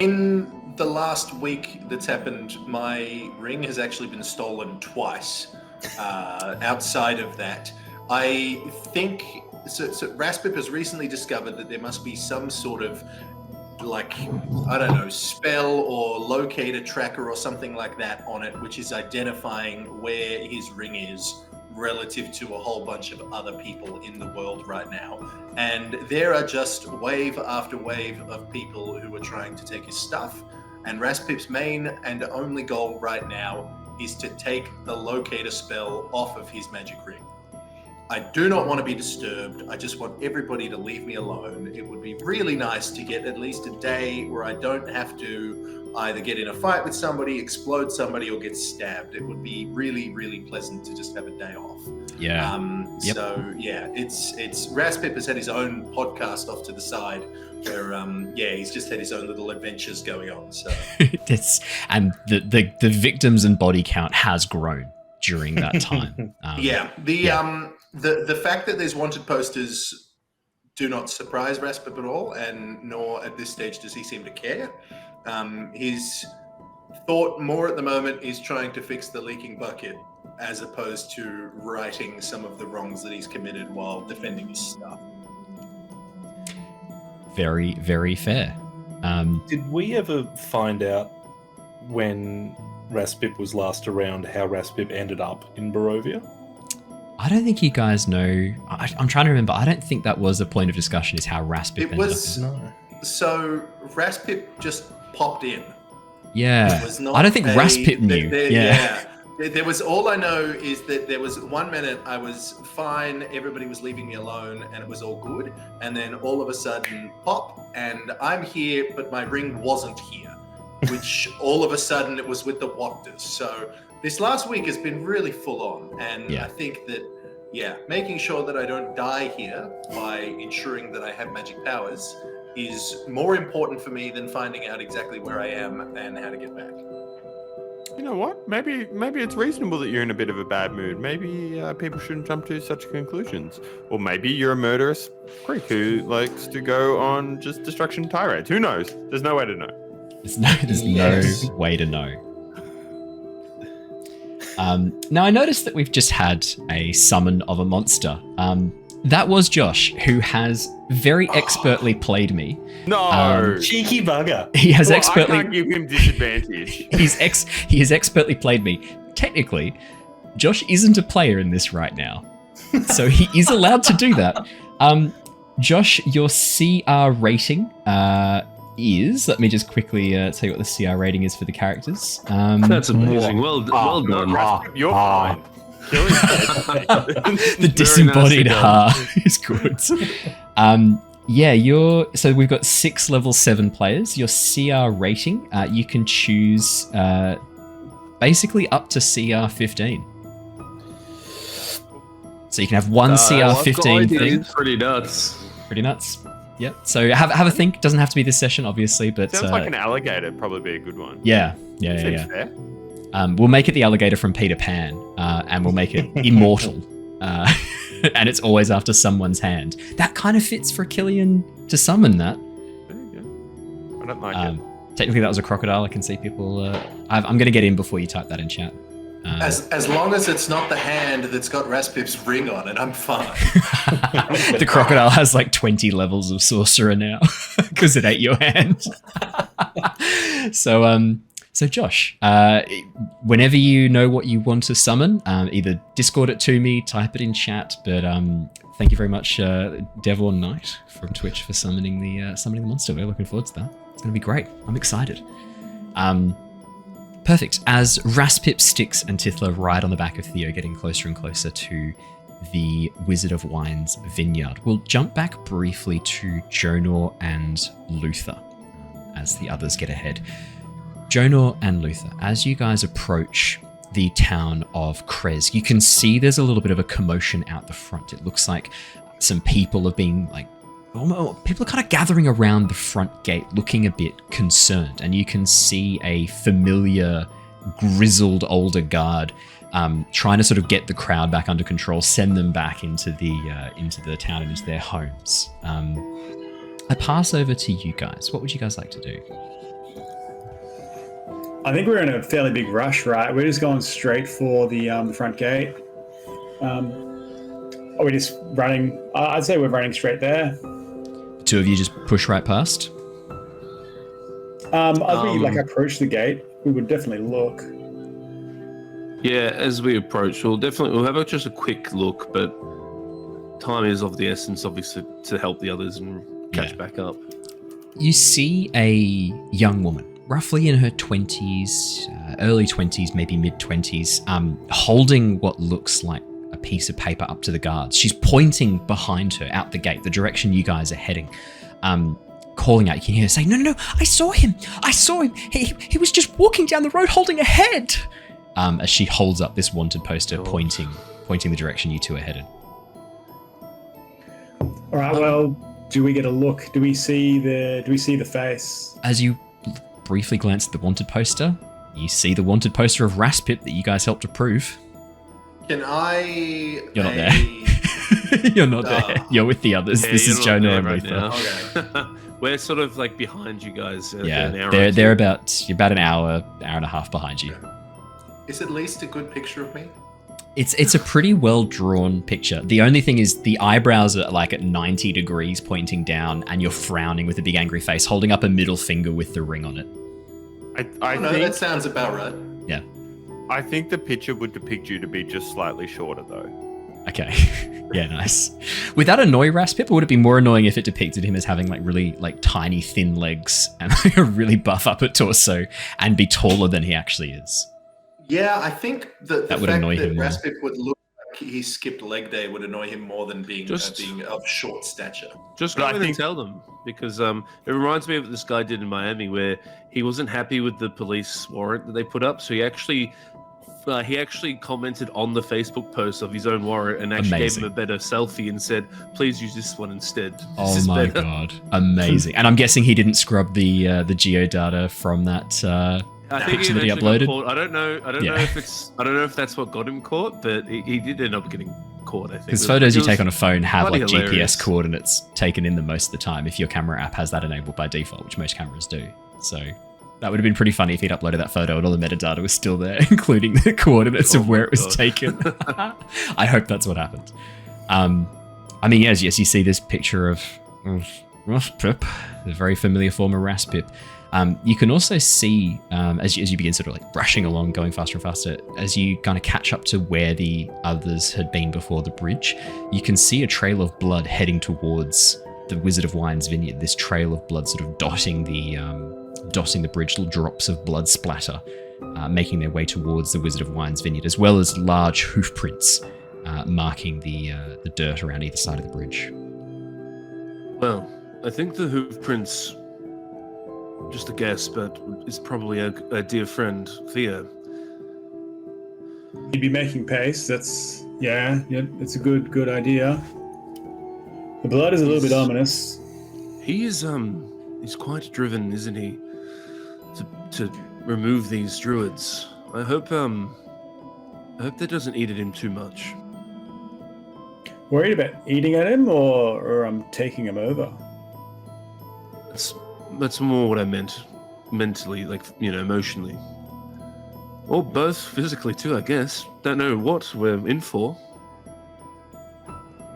In the last week that's happened, my ring has actually been stolen twice. Outside of that, I think so Raspip has recently discovered that there must be some sort of spell or locator tracker or something like that on it, which is identifying where his ring is relative to a whole bunch of other people in the world right now. And there are just wave after wave of people who are trying to take his stuff. And Raspip's main and only goal right now is to take the locator spell off of his magic ring. I do not want to be disturbed. I just want everybody to leave me alone. It would be really nice to get at least a day where I don't have to either get in a fight with somebody, explode somebody, or get stabbed. It would be really, really pleasant to just have a day off. Yeah. Yep. So yeah, it's Raspip has had his own podcast off to the side where he's just had his own little adventures going on. So and the victims and body count has grown during that time. The fact that there's wanted posters do not surprise Raspip at all, and nor at this stage does he seem to care. His thought more at the moment is trying to fix the leaking bucket as opposed to righting some of the wrongs that he's committed while defending his stuff. Very, very fair. Did we ever find out when Raspip was last around how Raspip ended up in Barovia? I don't think you guys know. I'm trying to remember. I don't think that was a point of discussion, is how Raspip ended up. So Raspip just popped in. Yeah. I don't think Raspip knew. There was, all I know is that there was 1 minute I was fine, everybody was leaving me alone, and it was all good. And then all of a sudden, pop, and I'm here, but my ring wasn't here. Which all of a sudden it was with the Wachters. So this last week has been really full on. And I think that, making sure that I don't die here by ensuring that I have magic powers is more important for me than finding out exactly where I am and how to get back. You know what? Maybe it's reasonable that you're in a bit of a bad mood. Maybe people shouldn't jump to such conclusions. Or maybe you're a murderous freak who likes to go on just destruction tirades. Who knows? There's no way to know. There's no way to know. Now, I noticed that we've just had a summon of a monster. That was Josh, who has very expertly played me. No, Cheeky bugger. He has I expertly. can't give him disadvantage. He has expertly played me. Technically, Josh isn't a player in this right now, so he is allowed to do that. Josh, your CR rating is. Let me just quickly tell you what the CR rating is for the characters. That's amazing. Well done. You're fine. The disembodied ha is good. So we've got 6 level 7 players. Your CR rating, you can choose basically up to CR 15. So you can have one CR 15 thing. Pretty nuts. Pretty nuts. Yep. So have a think. Doesn't have to be this session, obviously, but Sounds like an alligator. Probably be a good one. Yeah. Seems fair. We'll make it the alligator from Peter Pan, and we'll make it immortal. And it's always after someone's hand. That kind of fits for Killian to summon that. There you go. I don't like it. Technically, that was a crocodile. I can see people. I'm going to get in before you type that in chat. As long as it's not the hand that's got Raspip's ring on it, I'm fine. The crocodile has like 20 levels of sorcerer now because it ate your hand. So Josh, whenever you know what you want to summon, either Discord it to me, type it in chat. But thank you very much, Devil Knight from Twitch, for summoning the monster. We're looking forward to that. It's going to be great. I'm excited. Perfect. As Raspip, Styx, and Tithla ride on the back of Theo, getting closer and closer to the Wizard of Wine's vineyard, we'll jump back briefly to Jonor and Luther as the others get ahead. Jonor and Luther, as you guys approach the town of Krez, you can see there's a little bit of a commotion out the front. It looks like some people have been people are kind of gathering around the front gate looking a bit concerned, and you can see a familiar grizzled older guard trying to sort of get the crowd back under control, send them back into the town and into their homes. I pass over to you guys. What would you guys like to do? I think we're in a fairly big rush, right? We're just going straight for the front gate. Are we just running? I'd say we're running straight there. Two of you just push right past? As we approach the gate, we would definitely look. Yeah, as we approach, we'll have just a quick look, but time is of the essence, obviously, to help the others and catch back up. You see a young woman, roughly in her 20s, early 20s, maybe mid-20s, holding what looks like a piece of paper up to the guards. She's pointing behind her out the gate, the direction you guys are heading, calling out. You can hear her say, no, I saw him. He was just walking down the road holding a head. As she holds up this wanted poster, pointing the direction you two are headed. All right, well, do we get a look? Do we see the face? As you briefly glance at the wanted poster, you see the wanted poster of Raspip that you guys helped approve. Can I... You're not there. You're not there. You're with the others. Yeah, this is Jonor and Luther. Okay. We're sort of like behind you guys. They're about an hour and a half behind you. Is at least a good picture of me? It's a pretty well drawn picture. The only thing is the eyebrows are like at 90 degrees pointing down, and you're frowning with a big angry face, holding up a middle finger with the ring on it. I think that sounds about right. Yeah. I think the picture would depict you to be just slightly shorter, though. Okay. Yeah, nice. Would that annoy Raspip, or would it be more annoying if it depicted him as having like really like tiny thin legs and like a really buff upper torso and be taller than he actually is? Yeah, I think the would fact annoy that him more. Raspip would look like he skipped leg day would annoy him more than being of short stature. Just go in and tell them, because it reminds me of what this guy did in Miami, where he wasn't happy with the police warrant that they put up, so he actually commented on the Facebook post of his own warrant and actually gave him a better selfie and said, "Please use this one instead." Oh my god, amazing! And I'm guessing he didn't scrub the geodata from that picture that he uploaded. I don't know if that's what got him caught, but he did end up getting caught. I think because photos you take on a phone have like hilarious. GPS coordinates taken in them most of the time if your camera app has that enabled by default, which most cameras do. So That would have been pretty funny if he'd uploaded that photo and all the metadata was still there, including the coordinates of where it was taken. I hope that's what happened. I mean, yes, you see this picture of Raspip, the very familiar form of Raspip. You can also see, as you begin sort of like rushing along, going faster and faster, as you kind of catch up to where the others had been before the bridge, you can see a trail of blood heading towards the Wizard of Wine's vineyard. This trail of blood sort of dotting the bridge, little drops of blood splatter, making their way towards the Wizard of Wine's vineyard, as well as large hoof prints marking the dirt around either side of the bridge. Well, I think the hoof prints, just a guess, but is probably a dear friend, Theo. He'd be making pace. That's it's a good idea. The blood is a little bit ominous. He's quite driven, isn't he? To remove these druids. I hope that doesn't eat at him too much. Worried about eating at him or taking him over? That's more what I meant. Mentally, emotionally. Or both, physically too, I guess. Don't know what we're in for.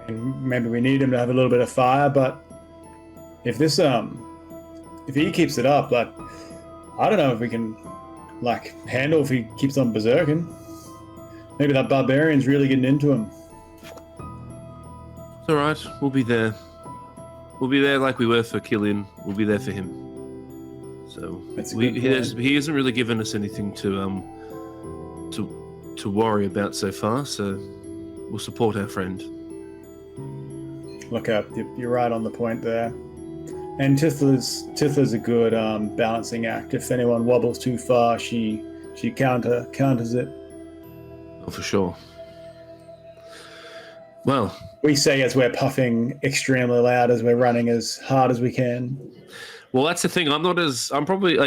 And maybe we need him to have a little bit of fire, but if this if he keeps it up, like, I don't know if we can handle if he keeps on berserking. Maybe that barbarian's really getting into him. It's alright, we'll be there. We'll be there like we were for Killian. We'll be there for him. So he hasn't really given us anything to worry about so far. So we'll support our friend. Look up. You're right on the point there. And Tithla's a good balancing act. If anyone wobbles too far, she counters it. Oh, for sure. Well, we say as we're puffing extremely loud as we're running as hard as we can. Well, that's the thing. I'm probably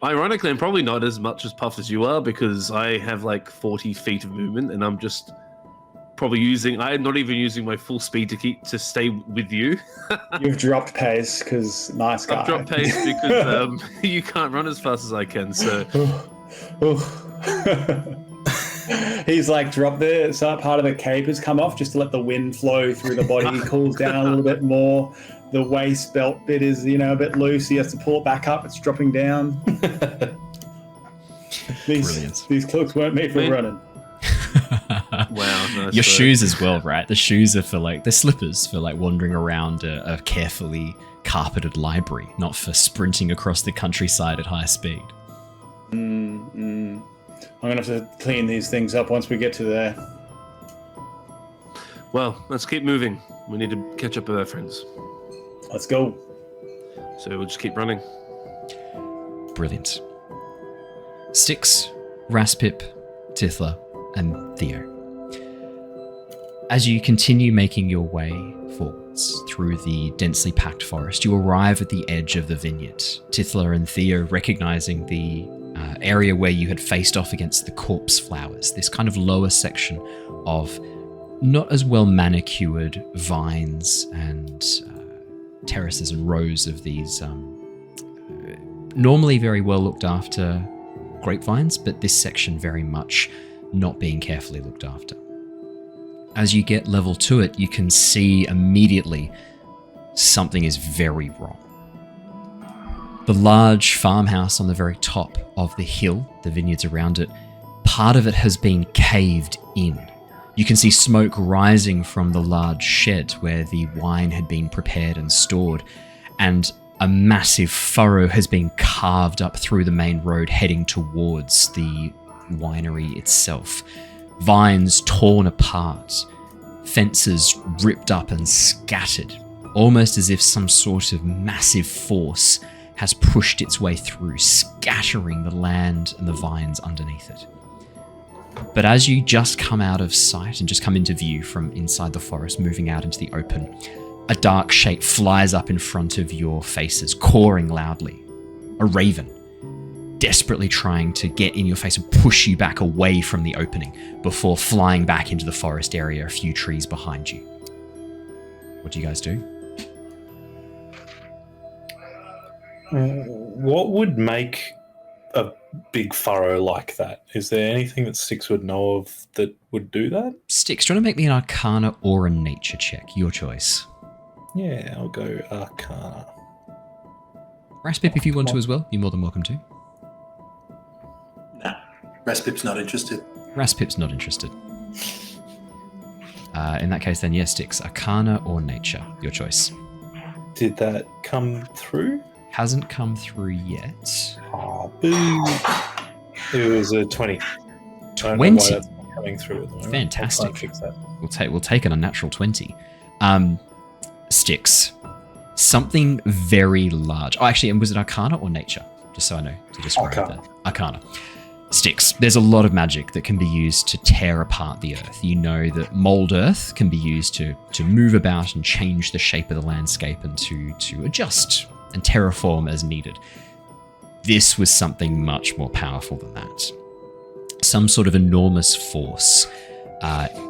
ironically, I'm probably not as much as puffed as you are because I have 40 feet of movement, and I'm just probably I'm not even using my full speed to stay with you. You've dropped pace because nice guy. I've dropped pace because you can't run as fast as I can. So. He's dropped the part of the cape has come off just to let the wind flow through the body. He cools down a little bit more. The waist belt bit is, a bit loose. He has to pull it back up. It's dropping down. These cloaks weren't made for running. Wow. Nice. Your shoes as well, right? The shoes are they're slippers for wandering around a carefully carpeted library, not for sprinting across the countryside at high speed. I'm going to have to clean these things up once we get to there. Well, let's keep moving. We need to catch up with our friends. Let's go. So we'll just keep running. Brilliant. Styx, Raspip, Tithla, and Theo. As you continue making your way forwards through the densely packed forest, you arrive at the edge of the vineyard. Tithla and Theo recognizing the area where you had faced off against the corpse flowers, this kind of lower section of not as well manicured vines and terraces and rows of these normally very well looked after grapevines, but this section very much not being carefully looked after. As you get level to it, you can see immediately something is very wrong. The large farmhouse on the very top of the hill, the vineyards around it, part of it has been caved in. You can see smoke rising from the large shed where the wine had been prepared and stored, and a massive furrow has been carved up through the main road heading towards the winery itself. Vines torn apart, fences ripped up and scattered, almost as if some sort of massive force has pushed its way through, scattering the land and the vines underneath it. But as you just come out of sight and just come into view from inside the forest, moving out into the open, a dark shape flies up in front of your faces, cawing loudly. A raven, desperately trying to get in your face and push you back away from the opening before flying back into the forest area a few trees behind you. What do you guys do? What would make a big furrow like that? Is there anything that Styx would know of that would do that? Styx, do you want to make me an Arcana or a Nature check? Your choice. Yeah, I'll go Arcana. Raspip, if you want to as well, you're more than welcome to. Nah, Raspip's not interested. Raspip's not interested. In that case, then yes, Styx, Arcana or Nature, your choice. Did that come through? Hasn't come through yet. Oh, boo. It was a 20. 20? That's not coming through at the moment. Fantastic. I'll try and fix that. We'll take an unnatural 20. Styx, something very large. Oh, actually, was it Arcana or Nature? Just so I know to describe that. Arcana. Styx, there's a lot of magic that can be used to tear apart the earth. You know that mold earth can be used to move about and change the shape of the landscape and to adjust and terraform as needed. This was something much more powerful than that. Some sort of enormous force,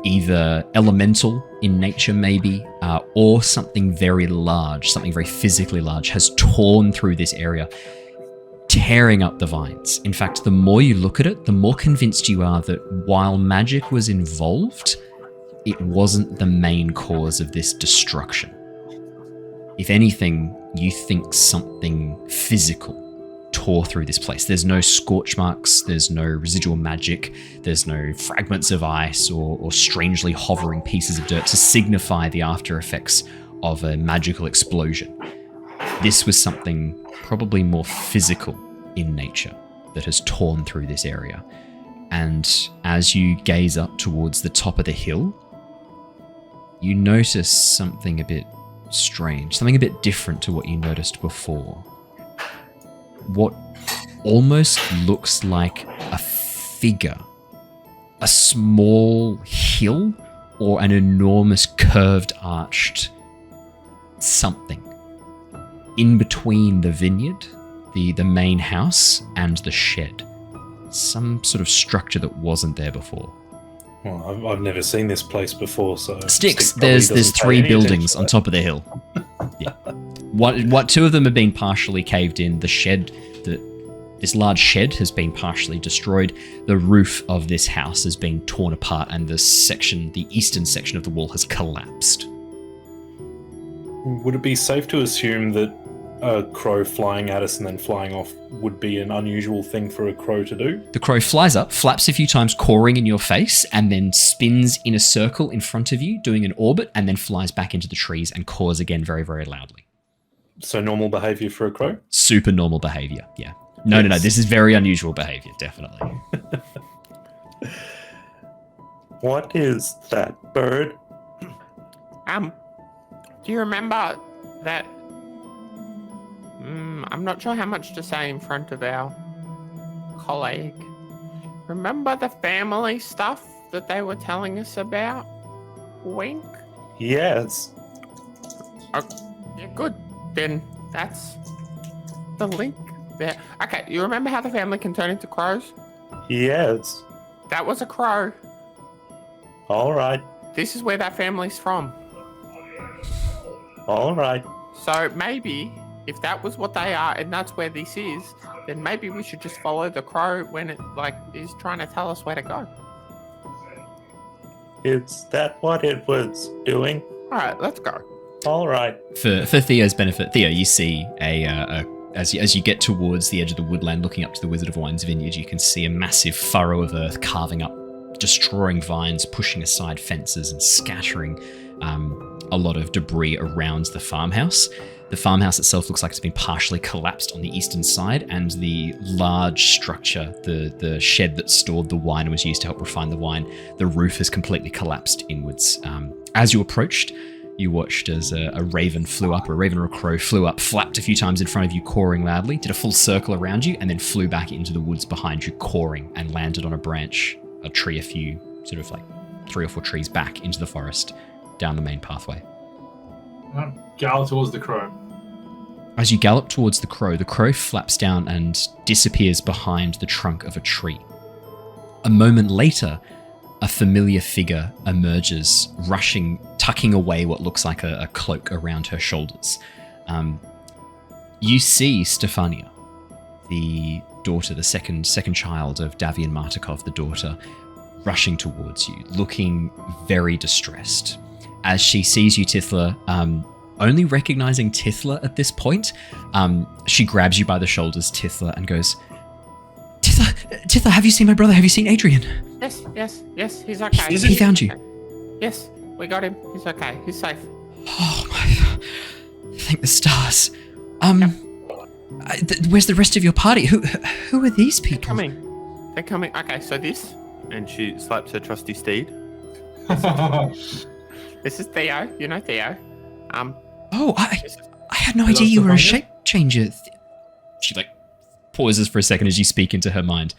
either elemental in nature maybe, or something very large, something very physically large, has torn through this area, tearing up the vines. In fact, the more you look at it, the more convinced you are that while magic was involved, it wasn't the main cause of this destruction. If anything, you think something physical tore through this place. There's no scorch marks, there's no residual magic, there's no fragments of ice or strangely hovering pieces of dirt to signify the after effects of a magical explosion. This was something probably more physical in nature that has torn through this area. And as you gaze up towards the top of the hill, you notice something a bit strange, something a bit different to what you noticed before. What almost looks like a figure, a small hill or an enormous curved arched something in between the vineyard, the main house, and the shed. Some sort of structure that wasn't there before. Well, I've never seen this place before, so... Styx, there's 3 buildings on top of the hill. Yeah. What 2 of them have been partially caved in. The shed, this large shed has been partially destroyed. The roof of this house has been torn apart, and the eastern section of the wall has collapsed. Would it be safe to assume that a crow flying at us and then flying off would be an unusual thing for a crow to do? The crow flies up, flaps a few times, cawing in your face, and then spins in a circle in front of you, doing an orbit, and then flies back into the trees and caws again very, very loudly. So normal behavior for a crow? Super normal behavior, yeah. No, this is very unusual behavior, definitely. What is that bird? Do you remember that? I'm not sure how much to say in front of our colleague. Remember the family stuff that they were telling us about? Wink? Yes. Yeah, good. Then that's the link there. Okay, you remember how the family can turn into crows? Yes. That was a crow. All right. This is where that family's from. All right. So maybe if that was what they are and that's where this is, then maybe we should just follow the crow when it is trying to tell us where to go. Is that what it was doing? All right, let's go. All right. For Theo's benefit, Theo, you see as you get towards the edge of the woodland, looking up to the Wizard of Wine's vineyard, you can see a massive furrow of earth carving up, destroying vines, pushing aside fences, and scattering a lot of debris around the farmhouse. The farmhouse itself looks like it's been partially collapsed on the eastern side, and the large structure, the shed that stored the wine and was used to help refine the wine, the roof has completely collapsed inwards. As you approached, you watched as a raven flew up, or a raven or a crow flew up, flapped a few times in front of you, cawing loudly, did a full circle around you, and then flew back into the woods behind you, cawing, and landed on a branch, a tree, a few, sort of like 3 or 4 trees back into the forest, down the main pathway. Gallop towards the crow. As you gallop towards the crow flaps down and disappears behind the trunk of a tree. A moment later, a familiar figure emerges, rushing, tucking away what looks like a cloak around her shoulders. You see Stefania, the daughter, the second child of Davian Martikov, the daughter, rushing towards you, looking very distressed. As she sees you, Tithla, only recognizing Tithla at this point, she grabs you by the shoulders, Tithla, and goes, Tithla, have you seen my brother? Have you seen Adrian? Yes, he's okay. He found you. Yes, we got him. He's okay. He's safe. Oh my... Thank the stars. Where's the rest of your party? Who are these people? They're coming. Okay, so this... And she slaps her trusty steed. This is Theo. You know Theo. Oh, I had no idea you were a shape changer. She pauses for a second as you speak into her mind.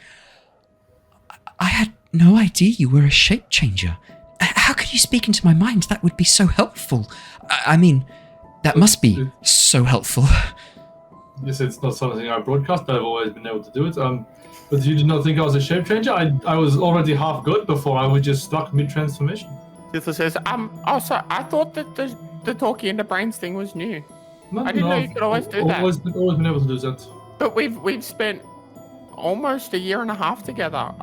I had no idea you were a shape changer. How could you speak into my mind? That would be so helpful. I mean, that must be so helpful. Yes, it's not something I broadcast, but I've always been able to do it. But you did not think I was a shape changer? I was already half good before I was just stuck mid-transformation. Tithla says, also, I thought that the talking into brains thing was new. I didn't know you could always do that. Always been able to do that. But we've spent almost a year and a half together.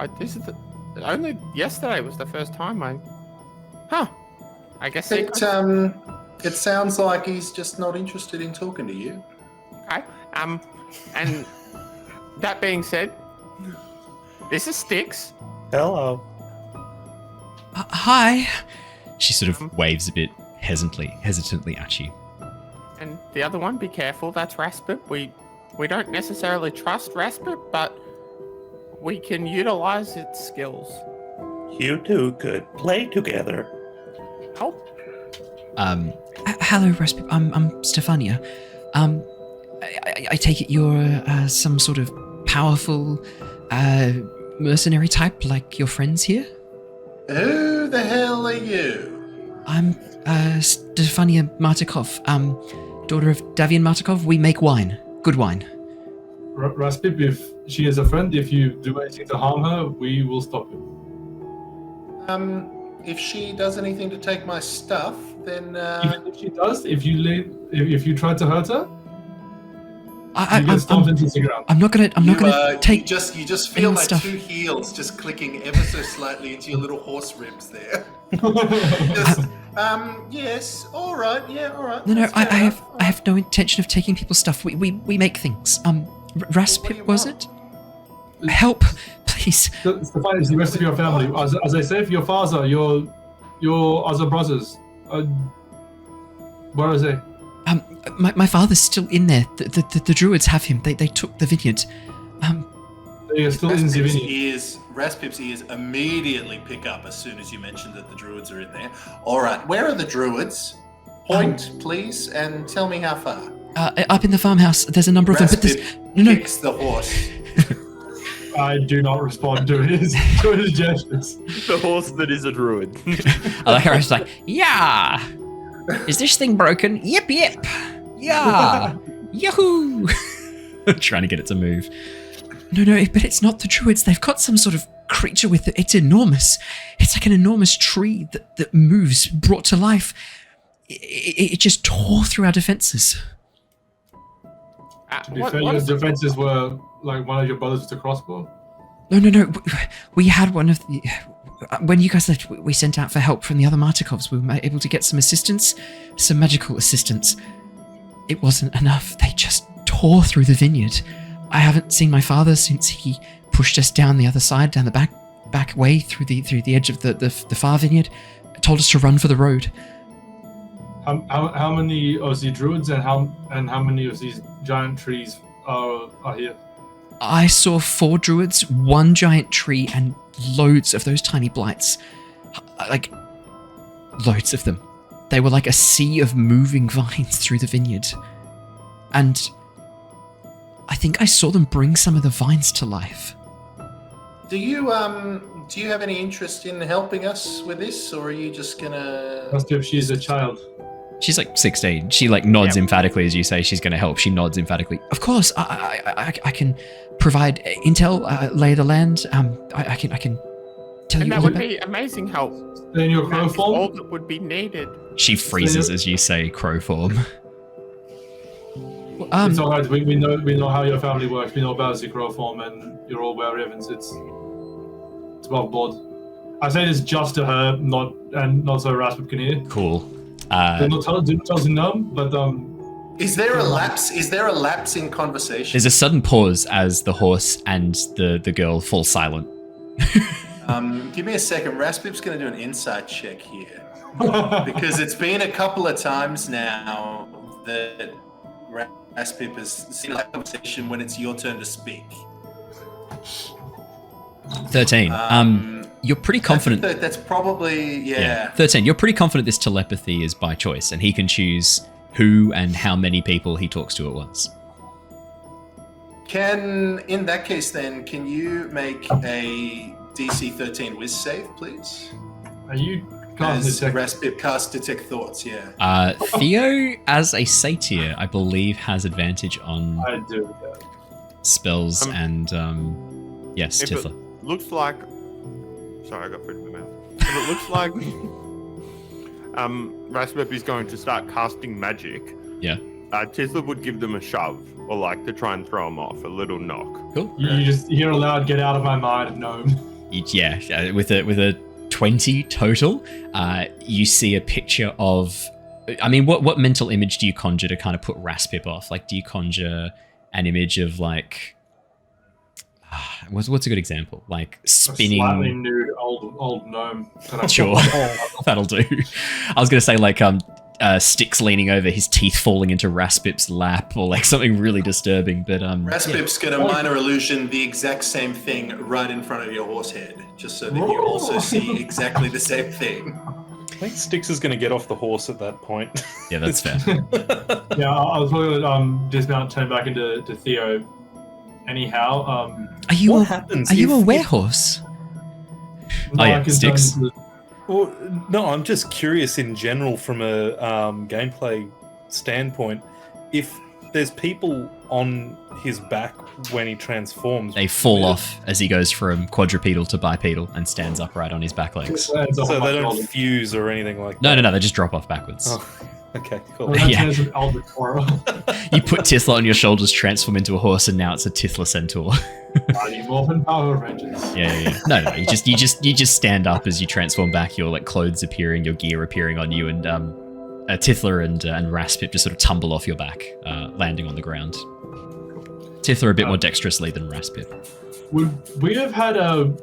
Only yesterday was the first time I guess it sounds like he's just not interested in talking to you. Okay. And that being said, this is Styx. Hello. Hi. She sort of waves a bit hesitantly at you. And the other one, be careful, that's Raspip. We don't necessarily trust Raspip, but we can utilize its skills. You two could play together. Oh. Hello, Raspip. I'm Stefania. I take it you're some sort of powerful mercenary type like your friends here? Who the hell are you? I'm Stefania Martikov, daughter of Davian Martikov. We make wine. Good wine. Raspip, if she is a friend, if you do anything to harm her, we will stop you. If she does anything to take my stuff, then even if she does, if you try to hurt her, I'm not gonna take. You just feel like stuff. 2 heels just clicking ever so slightly into your little horse ribs there. Yes, all right, yeah, all right. No, I have no intention of taking people's stuff. We make things. Raspip, was it? Help, please. Stefania is the rest of your family. As I say, your father, your other brothers. Where is he? My father's still in there. The Druids have him. They took the vineyard. They are still in the vineyard. Raspip's ears immediately pick up as soon as you mention that the Druids are in there. All right, where are the Druids? Point, please, and tell me how far. Up in the farmhouse. There's a number of them, but there's kicks the horse. I do not respond to his gestures. The horse that is a druid. I like how it's like, yeah. Is this thing broken? Yep. Yeah. Yahoo! Trying to get it to move. No, but it's not the Druids. They've got some sort of creature with it. It's enormous. It's like an enormous tree that moves, brought to life. It just tore through our defenses. To be fair, your defenses were like one of your brothers with a crossbow? No. We had one of the... When you guys left, we sent out for help from the other Martikovs. We were able to get some assistance, some magical assistance. It wasn't enough. They just tore through the vineyard. I haven't seen my father since he pushed us down the other side, down the back way through the edge of the far vineyard. Told us to run for the road. How many of the druids and how many of these giant trees are here? I saw 4 druids, 1 giant tree, and loads of those tiny blights. Like, loads of them. They were like a sea of moving vines through the vineyard. And I think I saw them bring some of the vines to life. Do you have any interest in helping us with this, or are you just gonna... Ask if she's a child. She's like 16. She like nods emphatically as you say she's going to help. She nods emphatically. Of course, I can provide intel, lay of the land. I can tell you all about... And that would be amazing help. In your crow form? All that would be needed. She freezes as you say crow form. It's all right. We know how your family works. We know about Zikro form, and you're all were ravens. It's above board. I say this just to her, not so Raspip can hear. Cool. Do not tell the gnome, but Is there a lapse? Is there a lapse in conversation? There's a sudden pause as the horse and the girl fall silent. Give me a second. Raspip's going to do an insight check here. Because it's been a couple of times now that Raspip has seen a conversation when it's your turn to speak. 13. You're pretty confident. That's probably, yeah. 13. You're pretty confident this telepathy is by choice, and he can choose who and how many people he talks to at once. In that case then, can you make a DC 13 Wiz save, please? Are you as Raspip cast Detect Thoughts, yeah. Theo, as a Satyr, I believe, has advantage on I do, yeah. spells and, yes, If Tithla. it looks like... Sorry, I got food in my mouth. If it looks like Raspip is going to start casting magic, Yeah. Tithla would give them a shove, or like to try and throw them off, a little knock. Cool. You just hear aloud, "Get out of my mind, gnome." Yeah, with a 20 total, you see a picture of... I mean, what mental image do you conjure to kind of put Raspip off? Like, do you conjure an image of, like... What's a good example? Like, spinning... A slightly nude old gnome. Sure, that'll do. I was going to say, like, Styx leaning over, his teeth falling into Raspip's lap, or, like, something really disturbing, but... Raspip's going to minor illusion the exact same thing right in front of your horse head, just so that you also see exactly the same thing. I think Styx is going to get off the horse at that point. Yeah, that's fair. Yeah, I was probably going to dismount, turn back into Theo. Anyhow, Are you what a happens Are you a if- werehorse? Oh yeah, Styx. Well, no, I'm just curious in general from a gameplay standpoint. If there's people on his back when he transforms, They fall off as he goes from quadrupedal to bipedal and stands upright on his back legs. so they don't fuse or anything like No, that. no, they just drop off backwards. Oh, okay, cool. Yeah. You You put Tithla on your shoulders, transform into a horse, and now it's a Tithla centaur. Morphin Power Rangers. Yeah. No, you just stand up as you transform back. Your like clothes appearing, your gear appearing on you, and Tithla and Raspip just sort of tumble off your back, landing on the ground. Tithla a bit more dexterously than Raspip. Would we have had a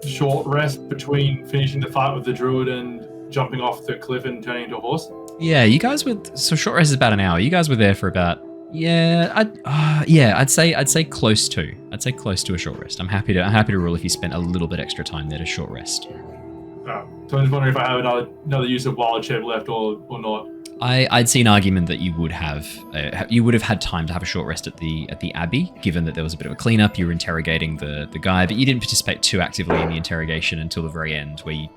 short rest between finishing the fight with the Druid and jumping off the cliff and turning into a horse? Yeah, you guys were so short rest is about an hour. You guys were there for about I'd say close to. I'd say close to a short rest. I'm happy to rule if you spent a little bit extra time there to short rest. So I'm just wondering if I have another use of wild shape left or not. I'd see an argument that you would have had time to have a short rest at the Abbey, given that there was a bit of a cleanup. You were interrogating the guy, but you didn't participate too actively in the interrogation until the very end, where you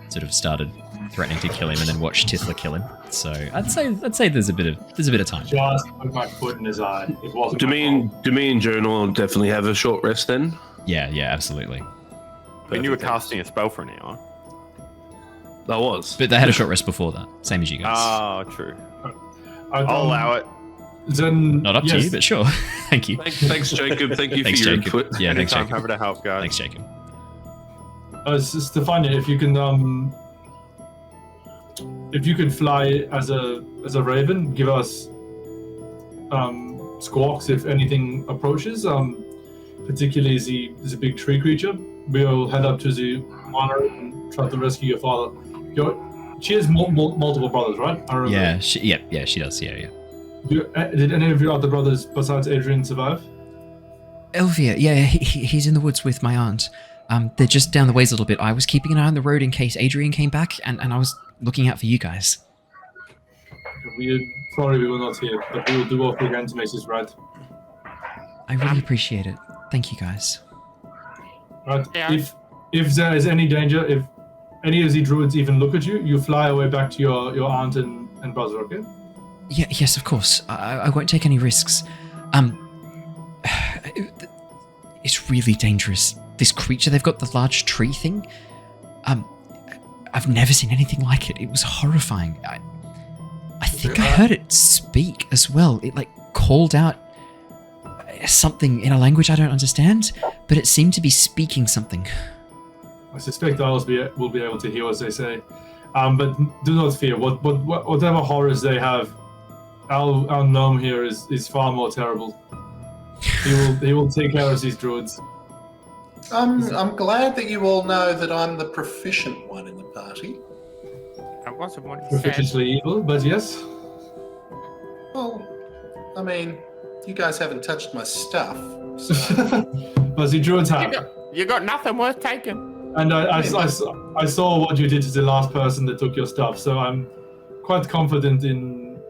sort of started threatening to kill him and then watched Tithla kill him. So I'd say there's a bit of time. Just put my foot in his eye. It wasn't. Do me and Jonor definitely have a short rest then? Yeah, absolutely. When you were casting a spell for an hour. I was. But they had a short rest before that, same as you guys. Oh, true. I'll allow it. Then, Not up to you, but sure. Thank you. Thanks, Jacob. Thank you Thanks, for your Jacob. input. Yeah, thanks, Anytime, Jacob. happy to help, guys. Thanks, Jacob. It's just to find it, if you could fly as a raven, give us squawks if anything approaches. Particularly as he's a big tree creature, we'll head up to the manor and try to rescue your father. She has multiple brothers, right? I remember. Yeah, she does. Yeah. Did any of your other brothers besides Adrian survive? Elvia, yeah, he's in the woods with my aunt. They're just down the ways a little bit. I was keeping an eye on the road in case Adrian came back, and I was looking out for you guys. We're sorry we were not here, but we will do what we can to make this right. I really appreciate it. Thank you, guys. Right. Yeah. If there is any danger, if any of the druids even look at you, you fly away back to your aunt and brother, okay? Yeah, yes, of course. I won't take any risks. It's really dangerous. This creature, they've got the large tree thing. I've never seen anything like it. It was horrifying. I think I heard it speak as well. It called out something in a language I don't understand, but it seemed to be speaking something. I suspect owls will be able to hear what they say. But do not fear. Whatever horrors they have, our gnome here is far more terrible. He will take care of these druids. I'm glad that you all know that I'm the proficient one in the party. That wasn't what he said. Proficiently evil, but yes. Well, I mean, you guys haven't touched my stuff, so... But the druids have. You got nothing worth taking. And I saw what you did to the last person that took your stuff, so I'm quite confident in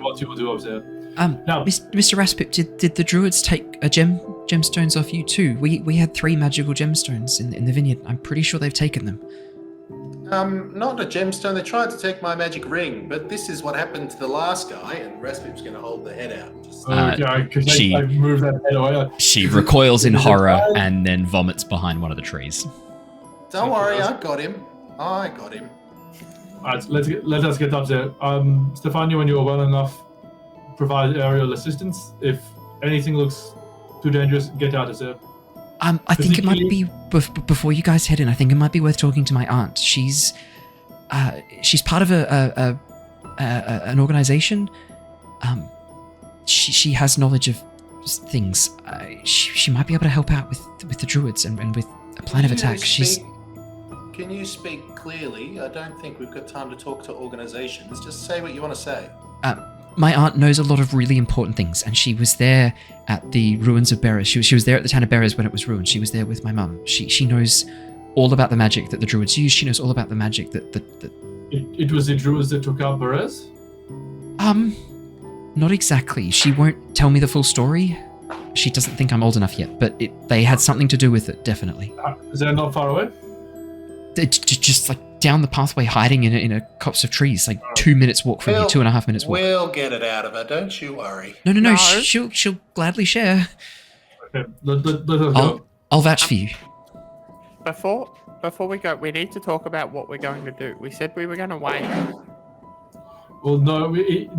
what you will do up there. Now, Mr. Raspip, did the druids take gemstones off you too? We had 3 magical gemstones in the vineyard. I'm pretty sure they've taken them. Not a gemstone. They tried to take my magic ring, but this is what happened to the last guy, and Raspip's going to hold the head out. I moved that head away. She recoils in horror and then vomits behind one of the trees. Don't worry, I got him. All right, let us get up there. Stefania, when you are well enough, provide aerial assistance. If anything looks too dangerous, get out of there. I think it might be before you guys head in. I think it might be worth talking to my aunt. She's part of an organization. She has knowledge of things. She might be able to help out with the druids and with a plan of attack. Can you speak clearly? I don't think we've got time to talk to organizations. Just say what you want to say. My aunt knows a lot of really important things, and she was there at the ruins of Beres. She was there at the town of Beres when it was ruined. She was there with my mum. She knows all about the magic that the druids use. She knows all about the magic that It was the druids that took out Beres? Not exactly. She won't tell me the full story. She doesn't think I'm old enough yet, but they had something to do with it, definitely. Is that not far away? Just like down the pathway, hiding in a copse of trees, like 2 minutes walk from you, 2.5 minutes walk. We'll get it out of her, don't you worry. No. She'll gladly share. Okay, let us go. I'll vouch for you. Before we go, we need to talk about what we're going to do. We said we were going to wait. Well, no, we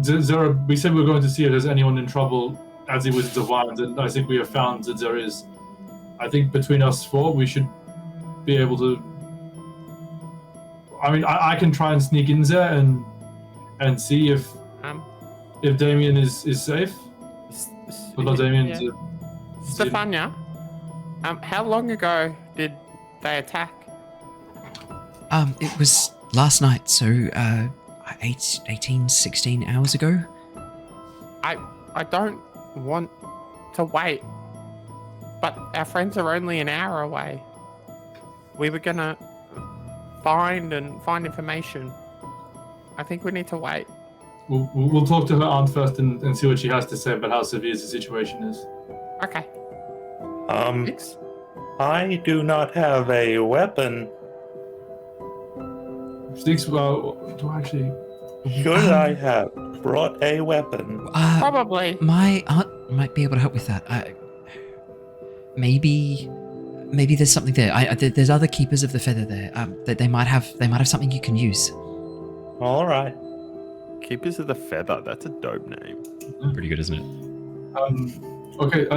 said we were going to see if there's anyone in trouble as he was divided, and I think we have found that there is. I think between us 4, we should be able to. I mean, I can try and sneak in there and see if Damien is safe. Well, not Damien. Yeah. Stefania, how long ago did they attack? It was last night, so 16 hours ago. I don't want to wait, but our friends are only an hour away. We were gonna find information. I think we need to wait. We'll talk to her aunt first and see what she has to say about how severe the situation is. Okay. I do not have a weapon. Styx, do I actually... Should I have brought a weapon? Probably. My aunt might be able to help with that. Maybe there's something there. There's other keepers of the feather there. That they might have something you can use. All right. Keepers of the Feather. That's a dope name. Pretty good, isn't it? Okay.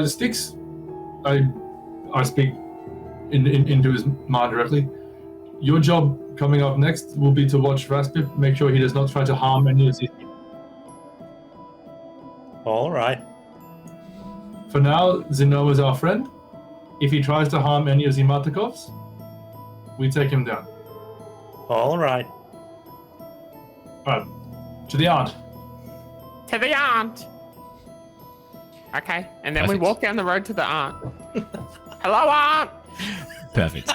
Styx. I speak into his mind directly. Your job coming up next will be to watch Raspip, make sure he does not try to harm any of these people. All right. For now, Gnome is our friend. If he tries to harm any of the Matakovs, we take him down. All right. To the aunt. To the aunt. Okay, and then we walk down the road to the aunt. Hello, aunt. Perfect.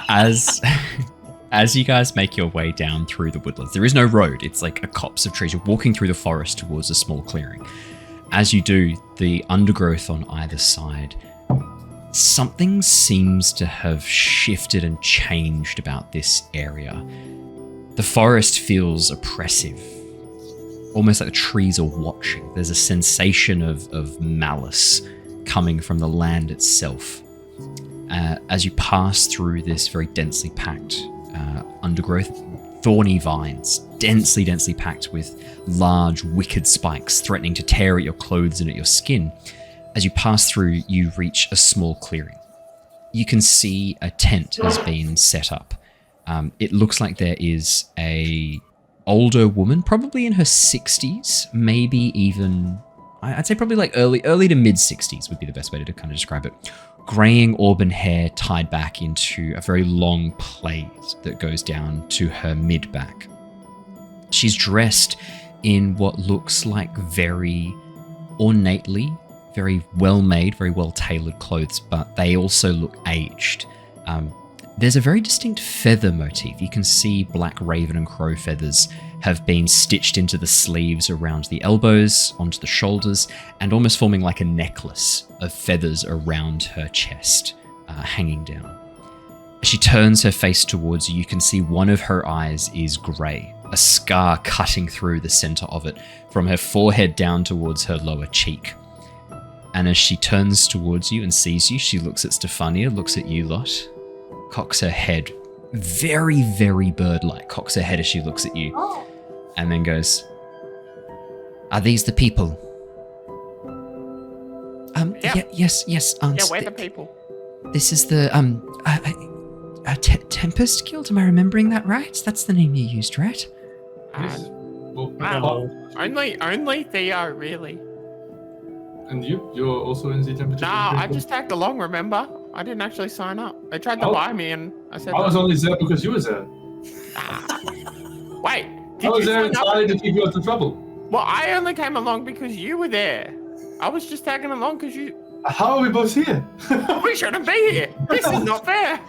As you guys make your way down through the woodlands, there is no road. It's like a copse of trees. You're walking through the forest towards a small clearing. As you do, the undergrowth on either side, something seems to have shifted and changed about this area. The forest feels oppressive, almost like the trees are watching. There's a sensation of malice coming from the land itself. As you pass through this very densely packed undergrowth, thorny vines, densely packed with large, wicked spikes threatening to tear at your clothes and at your skin. As you pass through, you reach a small clearing. You can see a tent has been set up. It looks like there is a older woman, probably in her 60s, maybe even, I'd say probably like early to mid 60s would be the best way to kind of describe it. Graying auburn hair tied back into a very long plaid that goes down to her mid-back. She's dressed in what looks like very ornately, very well-made, very well-tailored clothes, but they also look aged. There's a very distinct feather motif. You can see black raven and crow feathers have been stitched into the sleeves around the elbows, onto the shoulders, and almost forming like a necklace of feathers around her chest, hanging down. As she turns her face towards you, you can see one of her eyes is grey, a scar cutting through the center of it, from her forehead down towards her lower cheek. And as she turns towards you and sees you, she looks at Stefania, looks at you lot, cocks her head, very, very bird-like, cocks her head as she looks at you, and then goes, "Are these the people?" Yep. Yes. We're the people. This is the Tempest Guild. Am I remembering that right? That's the name you used, right? Only Theo, really. And you're also in the temperature? No, I just tagged along, remember? I didn't actually sign up. They tried to buy me and I said... I was only there because you were there. Wait, I was there entirely to keep you out of trouble. Well, I only came along because you were there. I was just tagging along because you... How are we both here? We shouldn't be here. This is not fair.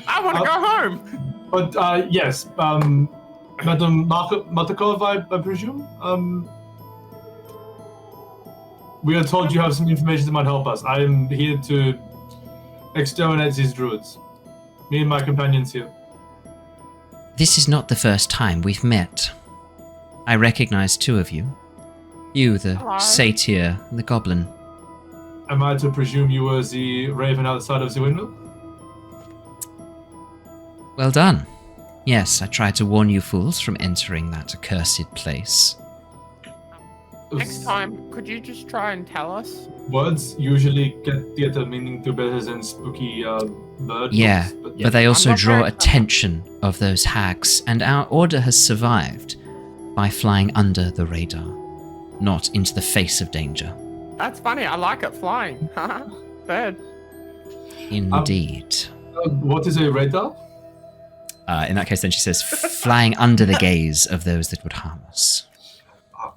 I want to go home. But, yes, Madam Matakov, I presume? We are told you have some information that might help us. I am here to exterminate these druids. Me and my companions here. This is not the first time we've met. I recognize two of you. You, the Satyr, and the Goblin. Am I to presume you were the raven outside of the window? Well done. Yes, I tried to warn you fools from entering that accursed place. Next time, could you just try and tell us? Words usually get a meaning to better than spooky bird. Yeah, books, but they also draw attention of those hags, and our order has survived by flying under the radar, not into the face of danger. That's funny, I like it flying. Bird. Indeed. What is a radar? In that case, then she says, flying under the gaze of those that would harm us.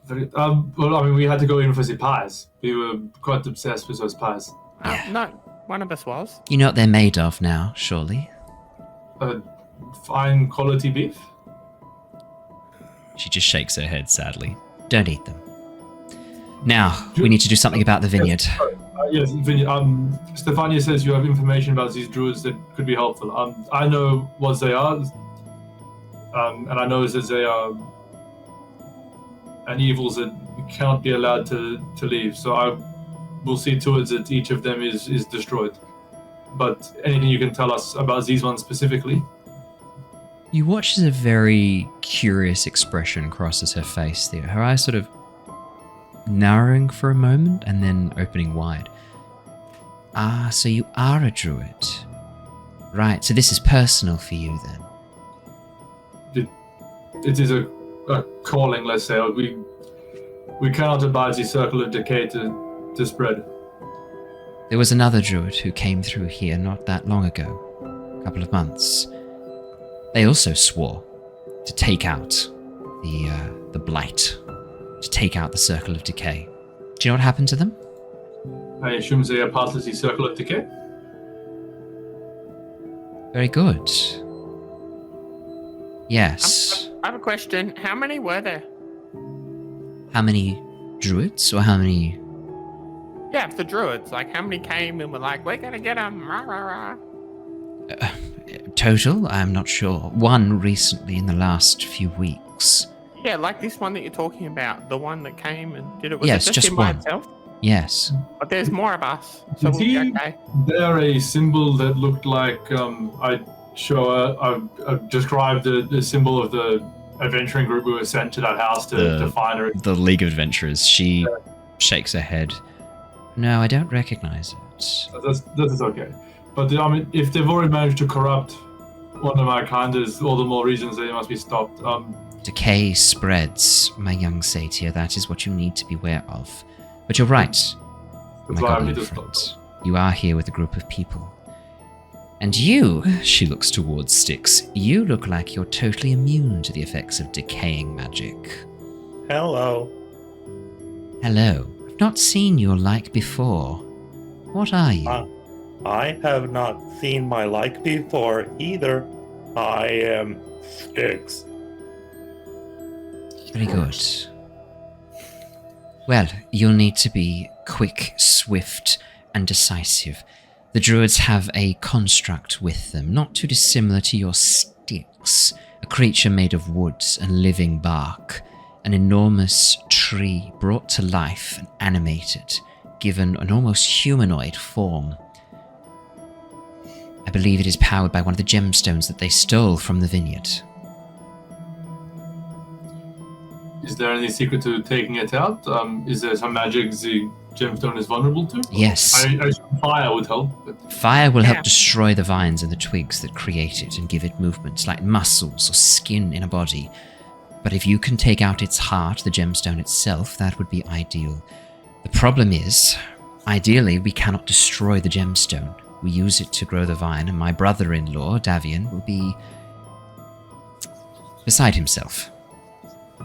Well, I mean, we had to go in for the pies. We were quite obsessed with those pies. Yeah. No, one of us was. You know what they're made of now, surely? Fine quality beef? She just shakes her head sadly. Don't eat them. Now, we need to do something about the vineyard. Yes, vineyard. Stefania says you have information about these druids that could be helpful. I know what they are, and I know that they are an evil that cannot be allowed to leave. So I will see to it that each of them is destroyed. But anything you can tell us about these ones specifically? You watch as a very curious expression crosses her face there. Her eyes sort of narrowing for a moment and then opening wide. Ah, so you are a druid. Right, so this is personal for you then. It is a calling, let's say. We cannot abide the circle of decay to spread. There was another druid who came through here not that long ago, a couple of months. They also swore to take out the blight, to take out the circle of decay. Do you know what happened to them? I assume they are part of the circle of decay? Very good. Yes. I have a question. How many were there? How many druids, or how many... Yeah, the druids. Like, how many came and were like, we're gonna get them, rah, rah, rah. Total? I'm not sure. One recently in the last few weeks. Yeah, like this one that you're talking about. The one that came and did it. Was yes, it just him one. by itself? Yes. But there's more of us. So Did he bear a symbol that looked like, I Sure. I've described the symbol of the adventuring group we were sent to that house to find her. The League of Adventurers. She shakes her head. No, I don't recognize it. That's okay. But I mean, if they've already managed to corrupt one of my kind, there's all the more reasons they must be stopped. Decay spreads, my young satyr. That is what you need to beware of. But you're right, my goblin friend. You are here with a group of people. And you, she looks towards Styx, you look like you're totally immune to the effects of decaying magic. Hello. Hello. I've not seen your like before. What are you? I have not seen my like before either. I am Styx. Very good. Well, you'll need to be quick, swift, and decisive. The Druids have a construct with them, not too dissimilar to your Styx, a creature made of woods and living bark, an enormous tree brought to life and animated, given an almost humanoid form. I believe it is powered by one of the gemstones that they stole from the vineyard. Is there any secret to taking it out? Is there some magic the gemstone is vulnerable to? Yes. I fire would help. Fire will help destroy the vines and the twigs that create it and give it movements like muscles or skin in a body. But if you can take out its heart, the gemstone itself, that would be ideal. The problem is, ideally, we cannot destroy the gemstone. We use it to grow the vine, and my brother-in-law, Davian, will be beside himself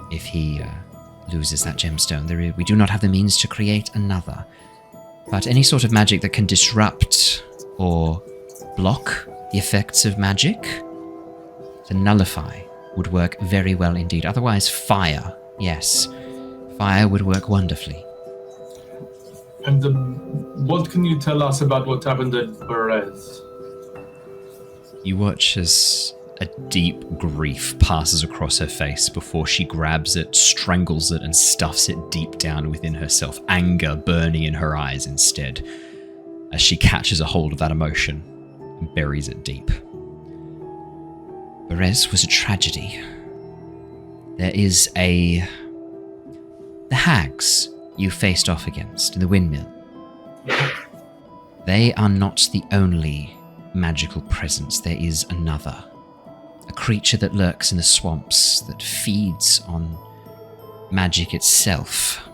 if he loses that gemstone. We do not have the means to create another. But any sort of magic that can disrupt or block the effects of magic, to nullify, would work very well indeed. Otherwise, fire. Yes, fire would work wonderfully. And what can you tell us about what happened at Perez? You watch as a deep grief passes across her face before she grabs it, strangles it, and stuffs it deep down within herself, anger burning in her eyes instead, as she catches a hold of that emotion and buries it deep. Perez was a tragedy. There is the hags you faced off against in the windmill. They are not the only magical presence. There is another. A creature that lurks in the swamps, that feeds on magic itself.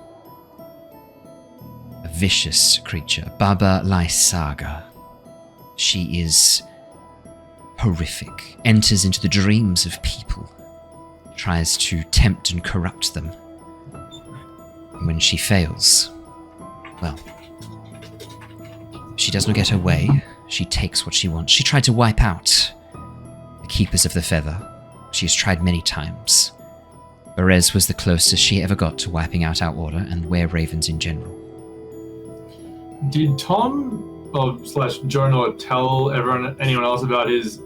A vicious creature, Baba Lysaga. She is horrific, enters into the dreams of people, tries to tempt and corrupt them. And when she fails, well, she does not get her way. She takes what she wants. She tried to wipe out the Keepers of the Feather. She has tried many times. Perez was the closest she ever got to wiping out our order and were-ravens in general. Did Tom / Jonor tell anyone else about his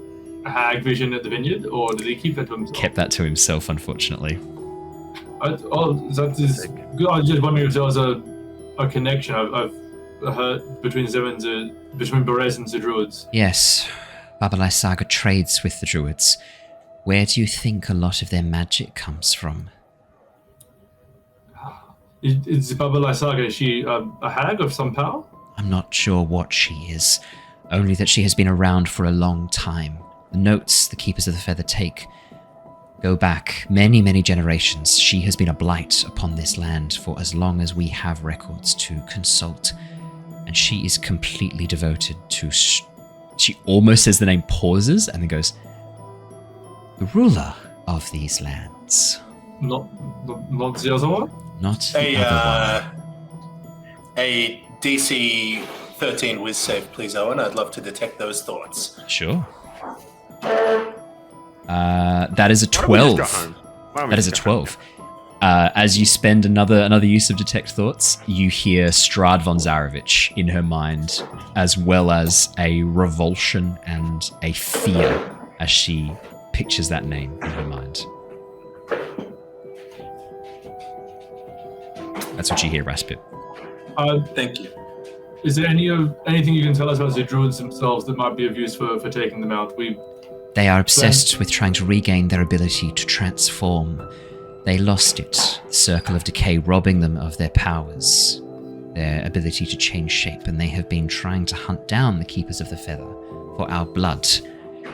hag vision at the vineyard, or did he keep that to himself? Kept that to himself, unfortunately. That is good. I was just wondering if there was a connection I've heard between Perez and the Druids. Yes, Baba Lysaga trades with the Druids. Where do you think a lot of their magic comes from? Is Baba Lysaga, is she a hag of some power? I'm not sure what she is, only that she has been around for a long time. The notes the Keepers of the Feather take go back many, many generations. She has been a blight upon this land for as long as we have records to consult. And she is completely devoted to... She almost says the name, pauses, and then goes, the ruler of these lands. Not the other one? Not the other one. A DC 13 whiz save, please, Owen. I'd love to detect those thoughts. Sure. That is a 12. That is a 12. As you spend another use of Detect Thoughts, you hear Strahd von Zarevich in her mind, as well as a revulsion and a fear as she pictures that name in her mind. That's what you hear, Raspip. Thank you. Is there anything you can tell us about the Druids themselves that might be of use for taking them out? They are obsessed with trying to regain their ability to transform. They lost it, the circle of decay robbing them of their powers, their ability to change shape, and they have been trying to hunt down the Keepers of the Feather for our blood.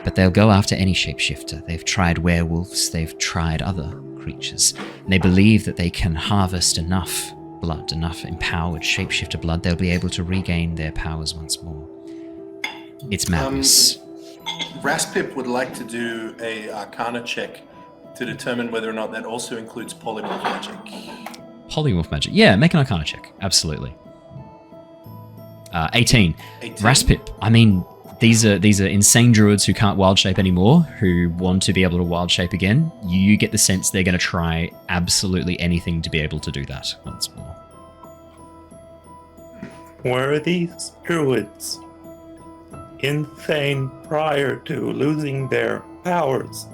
But they'll go after any shapeshifter. They've tried werewolves, they've tried other creatures. And they believe that they can harvest enough blood, enough empowered shapeshifter blood, they'll be able to regain their powers once more. It's madness. Raspip would like to do a Arcana check to determine whether or not that also includes polymorph magic. Polymorph magic. Yeah, make an Arcana check. Absolutely. 18. Raspip. I mean, these are insane druids who can't wild shape anymore, who want to be able to wild shape again. You get the sense they're going to try absolutely anything to be able to do that once more. Were these druids insane prior to losing their powers?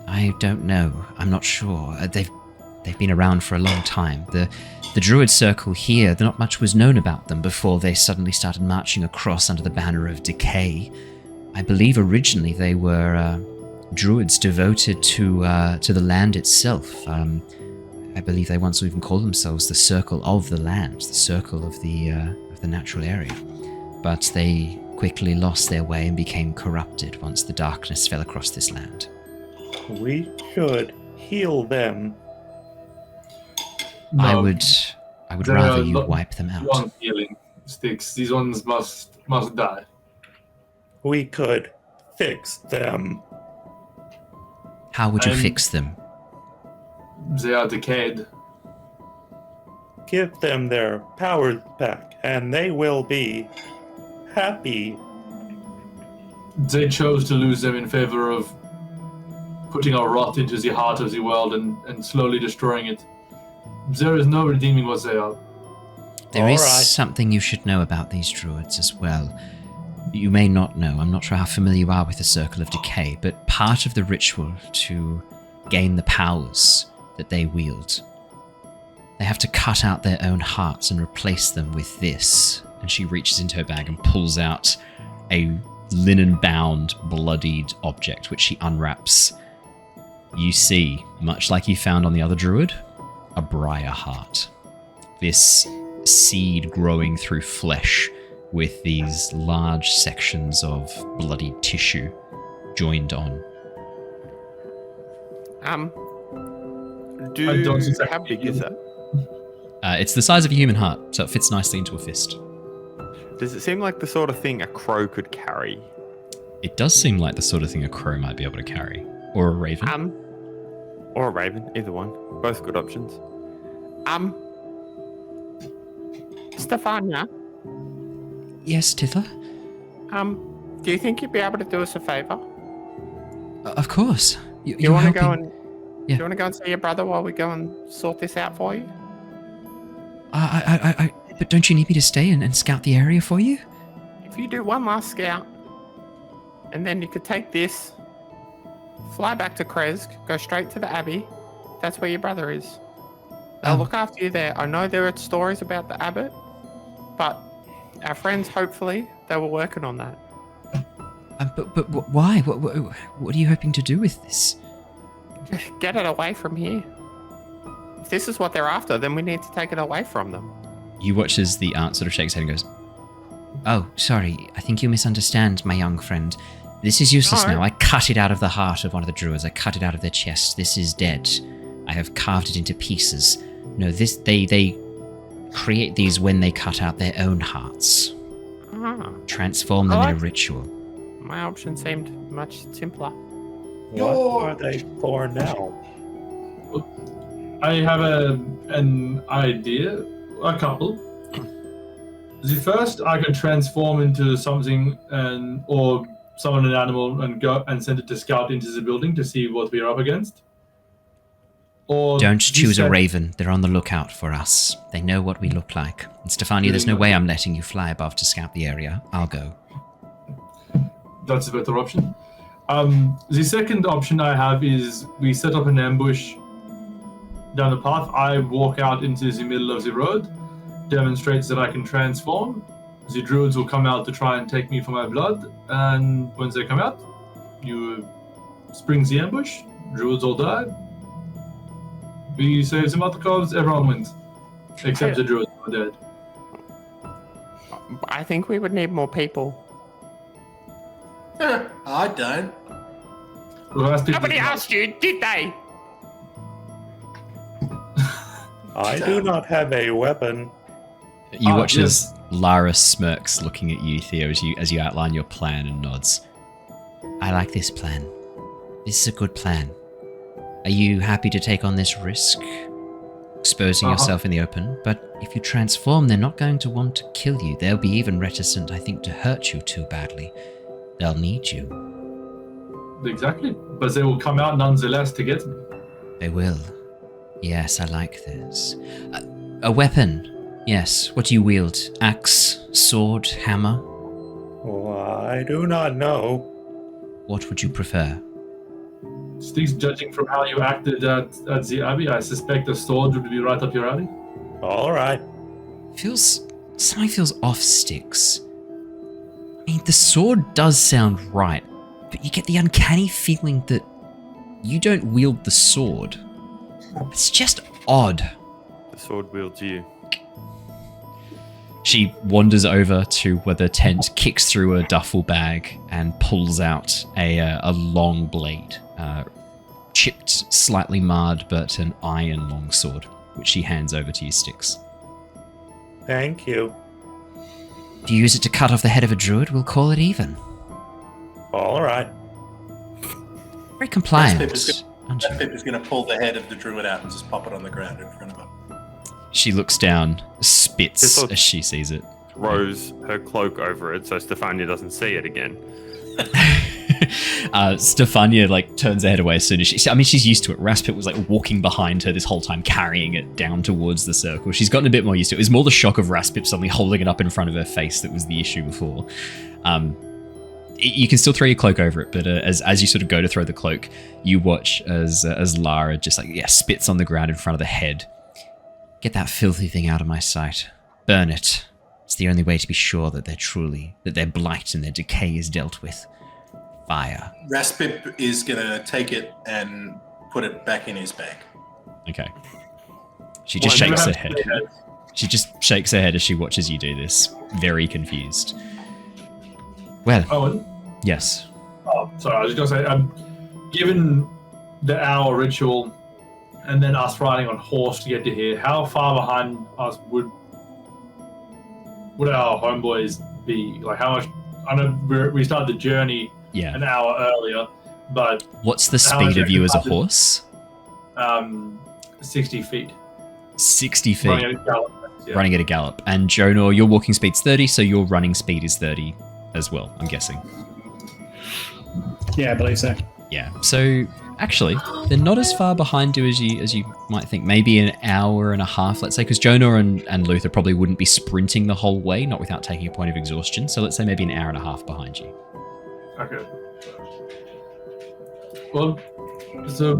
I don't know. I'm not sure. They've been around for a long time. The Druid Circle here, not much was known about them before they suddenly started marching across under the banner of decay. I believe originally they were Druids devoted to the land itself. I believe they once even called themselves the Circle of the Land, the Circle of the natural area. But they quickly lost their way and became corrupted once the darkness fell across this land. We should heal them. No, I would rather you wipe them out. One healing Styx. These ones must die. We could fix them. How would you fix them? They are decayed. Give them their powers back, and they will be happy. They chose to lose them in favor of putting our rot into the heart of the world and slowly destroying it. There is no redeeming what they are. There is something you should know about these druids as well. You may not know, I'm not sure how familiar you are with the Circle of Decay, but part of the ritual to gain the powers that they wield, they have to cut out their own hearts and replace them with this. And she reaches into her bag and pulls out a linen-bound, bloodied object, which she unwraps. You see, much like you found on the other druid, a briar heart. This seed growing through flesh with these large sections of bloody tissue joined on. How big is that? It's the size of a human heart, so it fits nicely into a fist. Does it seem like the sort of thing a crow could carry? It does seem like the sort of thing a crow might be able to carry. Or a raven. Or a raven, either one. Both good options. Stefania? Yes, Tithla? Do you think you'd be able to do us a favor? Of course. You want to go and do you want to go and see your brother while we go and sort this out for you? But don't you need me to stay and scout the area for you? If you do one last scout, and then you could take this, fly back to Kresk, go straight to the Abbey. That's where your brother is. They'll look after you there. I know there are stories about the Abbot, but our friends, hopefully, they were working on that. But why? What are you hoping to do with this? Get it away from here. If this is what they're after, then we need to take it away from them. You watch as the aunt sort of shakes her head and goes, "Oh, sorry, I think you misunderstand, my young friend. This is useless now. I cut it out of the heart of one of the druids. I cut it out of their chest. This is dead. I have carved it into pieces. No, they create these when they cut out their own hearts. Transform them in a ritual. My option seemed much simpler. What are they for now? I have an idea, a couple. The first, I can transform into something or summon an animal and go and send it to scout into the building to see what we are up against. Or don't choose a raven. They're on the lookout for us. They know what we look like. And Stefania, there's no way I'm letting you fly above to scout the area. I'll go. That's a better option. The second option I have is we set up an ambush down the path. I walk out into the middle of the road, demonstrates that I can transform. The druids will come out to try and take me for my blood, and once they come out, you springs the ambush. Druids all died. We save some other cause. Everyone wins, except the druids who are dead. I think we would need more people. I don't. Nobody asked you, did they? I do not have a weapon. You watch as Lara smirks, looking at you, Theo, as you outline your plan, and nods. I like this plan. This is a good plan. Are you happy to take on this risk? Exposing yourself in the open? But if you transform, they're not going to want to kill you. They'll be even reticent, I think, to hurt you too badly. They'll need you. Exactly. But they will come out nonetheless to get me. They will. Yes, I like this. A weapon. Yes. What do you wield? Axe, sword, hammer? Oh, I do not know. What would you prefer? Styx, judging from how you acted at the Abbey, I suspect a sword would be right up your alley. All right. Something feels off, Styx. I mean, the sword does sound right, but you get the uncanny feeling that you don't wield the sword. It's just odd. The sword wields you. She wanders over to where the tent, kicks through a duffel bag, and pulls out a long blade. Chipped, slightly marred, but an iron longsword, which she hands over to you, Styx. Thank you. If you use it to cut off the head of a druid, we'll call it even. All right. Very compliant. Raspip is going to pull the head of the druid out and just pop it on the ground in front of her. She looks down, spits as she sees it. Throws her cloak over it so Stefania doesn't see it again. Stefania turns her head away as soon as she's used to it. Raspip was walking behind her this whole time, carrying it down towards the circle. She's gotten a bit more used to it. It was more the shock of Raspip suddenly holding it up in front of her face that was the issue before. You can still throw your cloak over it, but as you sort of go to throw the cloak, you watch as Lara just spits on the ground in front of the head. Get that filthy thing out of my sight. Burn it. It's the only way to be sure that their blight and their decay is dealt with. Fire. Raspip is going to take it and put it back in his bag. Okay. She just shakes her head. She just shakes her head as she watches you do this, very confused. Well, Owen? Yes. Oh, sorry, I was just going to say, given the hour ritual and then us riding on horse to get to here, how far behind us would our homeboys be? How much? I know we started the journey an hour earlier, but what's the speed of you as a horse? 60 feet. 60 feet. Running at a gallop. Yeah. Running at a gallop. And Jonor, your walking speed's 30, so your running speed is 30 as well, I'm guessing. Yeah, I believe so. Yeah. So actually, they're not as far behind you as you might think. Maybe an hour and a half, let's say, because Jonor and Luther probably wouldn't be sprinting the whole way, not without taking a point of exhaustion. So let's say maybe an hour and a half behind you. Okay. Well, so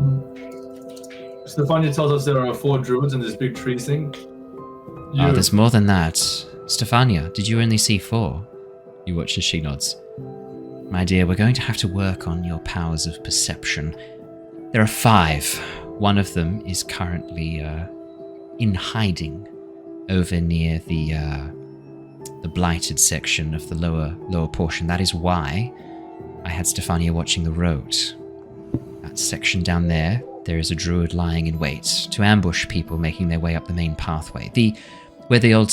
Stefania tells us there are 4 druids in this big tree thing. there's more than that. Stefania, did you only see 4? You watch as she nods. My dear, we're going to have to work on your powers of perception. There are 5. One of them is currently in hiding over near the blighted section of the lower portion. That is why I had Stefania watching the road. That section down there is a druid lying in wait to ambush people making their way up the main pathway. Where the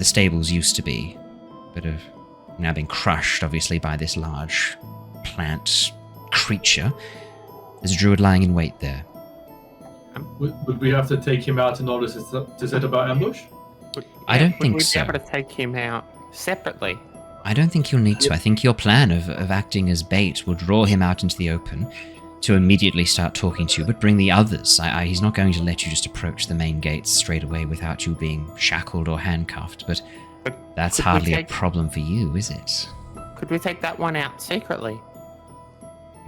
stables used to be, but have now been crushed, obviously, by this large plant creature. There's a druid lying in wait there. Would we have to take him out in order to set up our ambush? I don't think so. Would we be able to take him out separately? I don't think you'll need to. I think your plan of acting as bait will draw him out into the open to immediately start talking to you, but bring the others. He's not going to let you just approach the main gates straight away without you being shackled or handcuffed, but that's hardly a problem for you, is it? Could we take that one out secretly?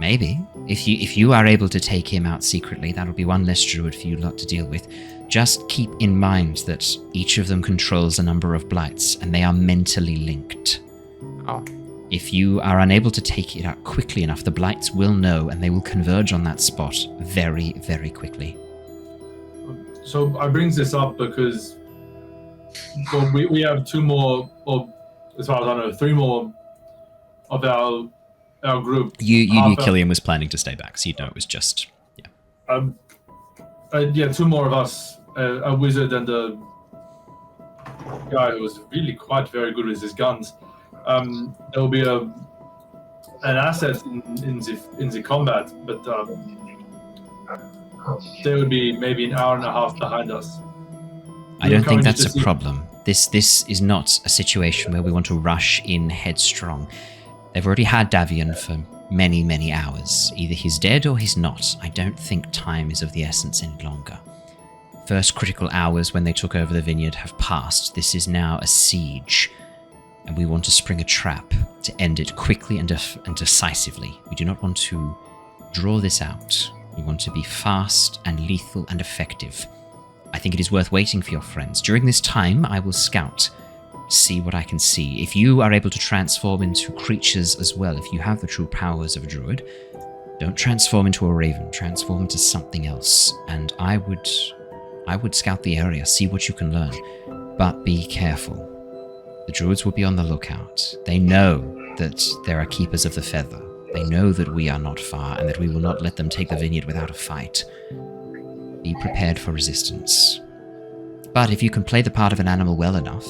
Maybe. If you are able to take him out secretly, that'll be one less druid for you lot to deal with. Just keep in mind that each of them controls a number of blights, and they are mentally linked. Oh, If you are unable to take it out quickly enough, the blights will know, and they will converge on that spot very, very quickly. So I brings this up because we have 2 more, or as far as I know, 3 more of our group. You knew Killian was planning to stay back, so you'd know it was just... Yeah, 2 more of us, a wizard and a guy who was really quite very good with his guns. There will be an asset in the combat, but they would be maybe an hour and a half behind us. I don't think that's a problem. This is not a situation where we want to rush in headstrong. They've already had Davian for many, many hours. Either he's dead or he's not. I don't think time is of the essence any longer. First critical hours when they took over the vineyard have passed. This is now a siege, and we want to spring a trap to end it quickly and decisively. We do not want to draw this out. We want to be fast and lethal and effective. I think it is worth waiting for your friends. During this time, I will scout, see what I can see. If you are able to transform into creatures as well, if you have the true powers of a druid, don't transform into a raven, transform into something else. And I would scout the area, see what you can learn, but be careful. The druids will be on the lookout. They know that there are keepers of the feather. They know that we are not far, and that we will not let them take the vineyard without a fight. Be prepared for resistance. But if you can play the part of an animal well enough,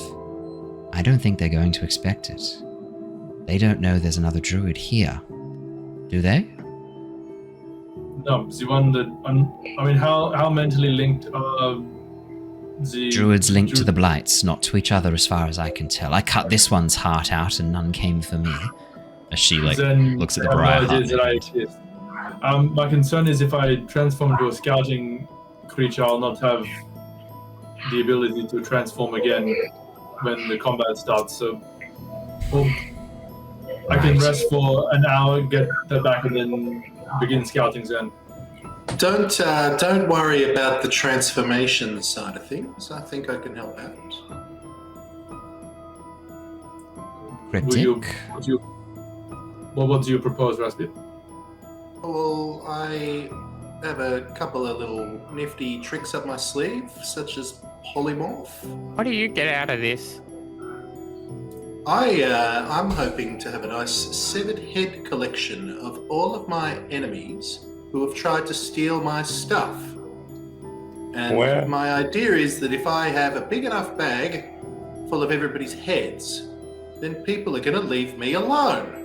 I don't think they're going to expect it. They don't know there's another druid here. Do they? No, the one that... I mean, how mentally linked are the... Druids linked to the blights, not to each other as far as I can tell. I cut this one's heart out and none came for me. As she, looks at the briar heart. My concern is if I transform into a scouting creature, I'll not have the ability to transform again when the combat starts. So I can rest for an hour, get that back, and then begin scouting then. Don't worry about the transformation side of things. I think I can help out. Cryptic. What do you propose, Raspip? Well, I have a couple of little nifty tricks up my sleeve, such as polymorph. What do you get out of this? I'm hoping to have a nice severed head collection of all of my enemies who have tried to steal my stuff. And my idea is that if I have a big enough bag full of everybody's heads, then people are going to leave me alone.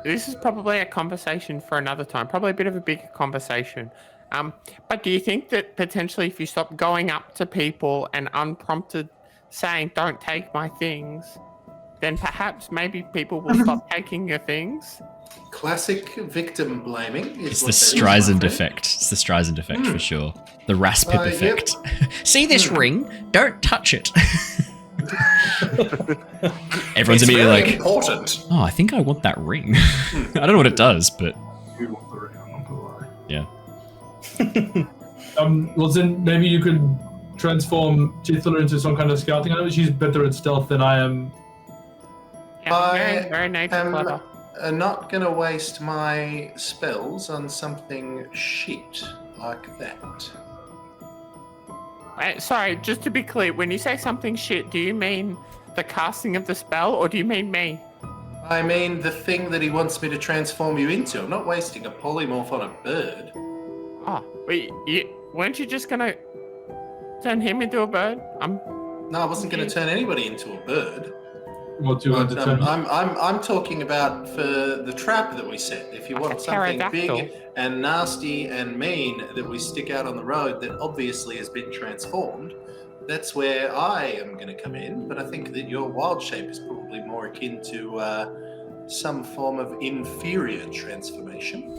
This is probably a conversation for another time, probably a bit of a bigger conversation. But do you think that potentially if you stop going up to people and unprompted saying, don't take my things, then perhaps maybe people will stop taking your things? Classic victim blaming. It's the Streisand effect. It's the Streisand effect for sure. The Raspip effect. Yep. See this ring? Don't touch it. Everyone's it's immediately like, important. oh, I think I want that ring. I don't know what it does, but You want the ring, I'm not gonna lie. yeah. Well, then maybe you could transform Tithla into some kind of scouting. I know she's better at stealth than I am. Yeah, very nice, clever. I'm not going to waste my spells on something shit like that. Sorry, just to be clear, when you say something shit, do you mean the casting of the spell, or do you mean me? I mean the thing that he wants me to transform you into. I'm not wasting a polymorph on a bird. Oh, wait, weren't you just gonna turn him into a bird? No, I wasn't going to turn anybody into a bird. What do you want to turn? I'm talking about for the trap that we set. If you want something big and nasty and mean that we stick out on the road that obviously has been transformed, that's where I am going to come in. But I think that your wild shape is probably more akin to some form of inferior transformation.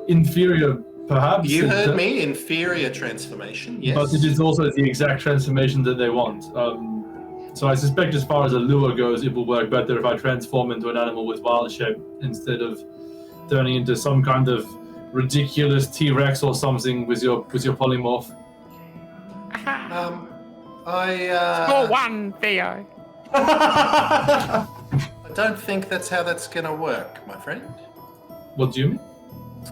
Inferior, perhaps. You heard me, inferior transformation, yes. But it is also the exact transformation that they want. So I suspect as far as a lure goes, it will work better if I transform into an animal with wild shape instead of turning into some kind of ridiculous T-Rex or something with your polymorph. Score one, Theo. I don't think that's how that's going to work, my friend. What do you mean?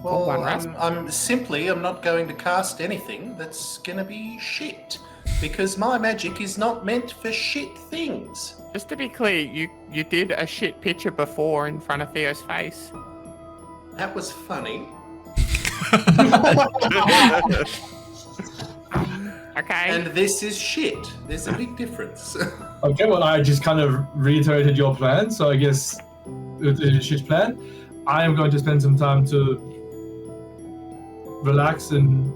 Well, I'm not going to cast anything that's going to be shit. Because my magic is not meant for shit things. Just to be clear, you did a shit picture before in front of Theo's face. That was funny. Okay. And this is shit. There's a big difference. Okay, well, I just kind of reiterated your plan, so I guess it's a shit plan. I am going to spend some time to relax and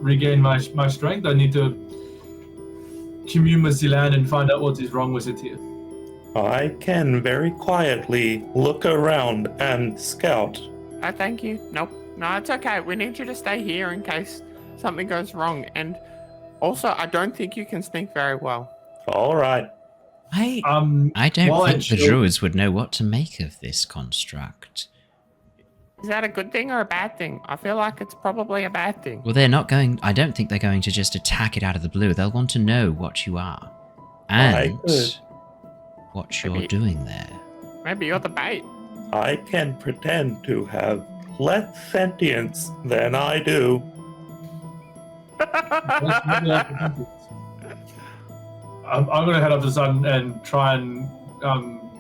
regain my strength. I need to commune with the land and find out what is wrong with it here. I can very quietly look around and scout. Thank you. Nope. No, it's okay. We need you to stay here in case something goes wrong. And also, I don't think you can sneak very well. All right. I don't think the druids would know what to make of this construct. Is that a good thing or a bad thing? I feel like it's probably a bad thing. Well, I don't think they're going to just attack it out of the blue. They'll want to know what you are. And what you're doing there. Maybe you're the bait. I can pretend to have less sentience than I do. I'm going to head up to the sun and try and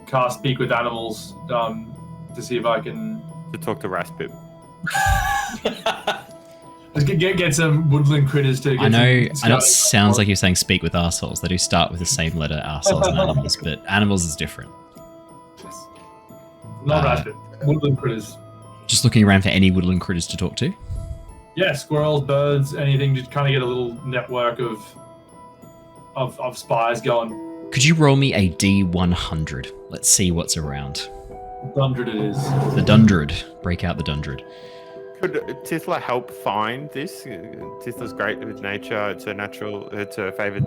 cast Speak with Animals to see if I can... To talk to Raspip. get some woodland critters to get I know it some sounds like you're saying speak with arseholes. They do start with the same letter, arseholes and animals, but animals is different. Not Raspip. Woodland critters. Just looking around for any woodland critters to talk to. Yeah, squirrels, birds, anything, just kind of get a little network of spies going. Could you roll me a D100? Let's see what's around. Dundred it is. The Dundred. Break out the Dundred. Could Tithla help find this? Tithla's great with nature. It's her favorite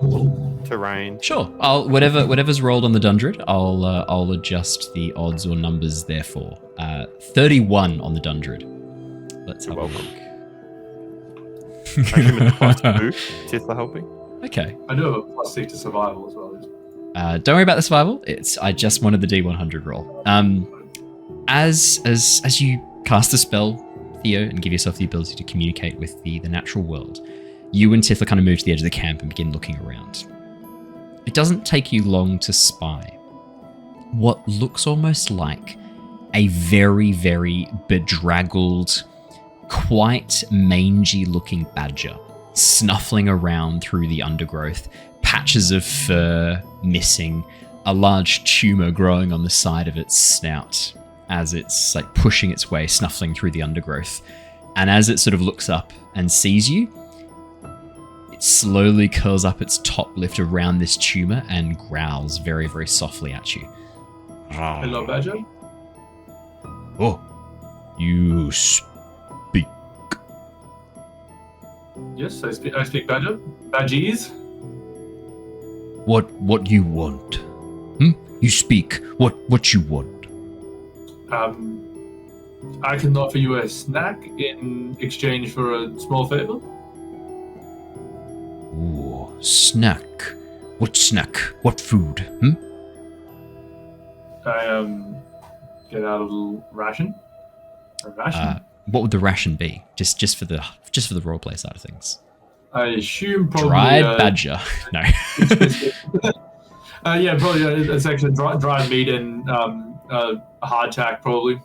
terrain. Sure. Whatever's rolled on the Dundred, I'll adjust the odds or numbers therefore. 31 on the Dundred. Let's have a look. I give it a plus 2. Tithla helping. I Okay. do have a +6 to survival as well. Don't worry about the survival. I just wanted the D100 roll. As you cast the spell, Theo, and give yourself the ability to communicate with the natural world, you and Tithla kind of move to the edge of the camp and begin looking around. It doesn't take you long to spy what looks almost like a very, very bedraggled, quite mangy-looking badger snuffling around through the undergrowth, patches of fur missing, a large tumor growing on the side of its snout as it's like pushing its way, snuffling through the undergrowth. And as it sort of looks up and sees you, it slowly curls up its top lip around this tumor and growls very, very softly at you. Hello, badger. Oh, you speak. Yes, I speak badger. Badgies. What you want? You speak. What you want? I can offer you a snack in exchange for a small favor. Ooh, snack. What snack? What food? I get out a little ration. A ration. What would the ration be? Just for the roleplay side of things. I assume probably dried badger. No. Yeah, probably it's actually dried meat and a hardtack probably.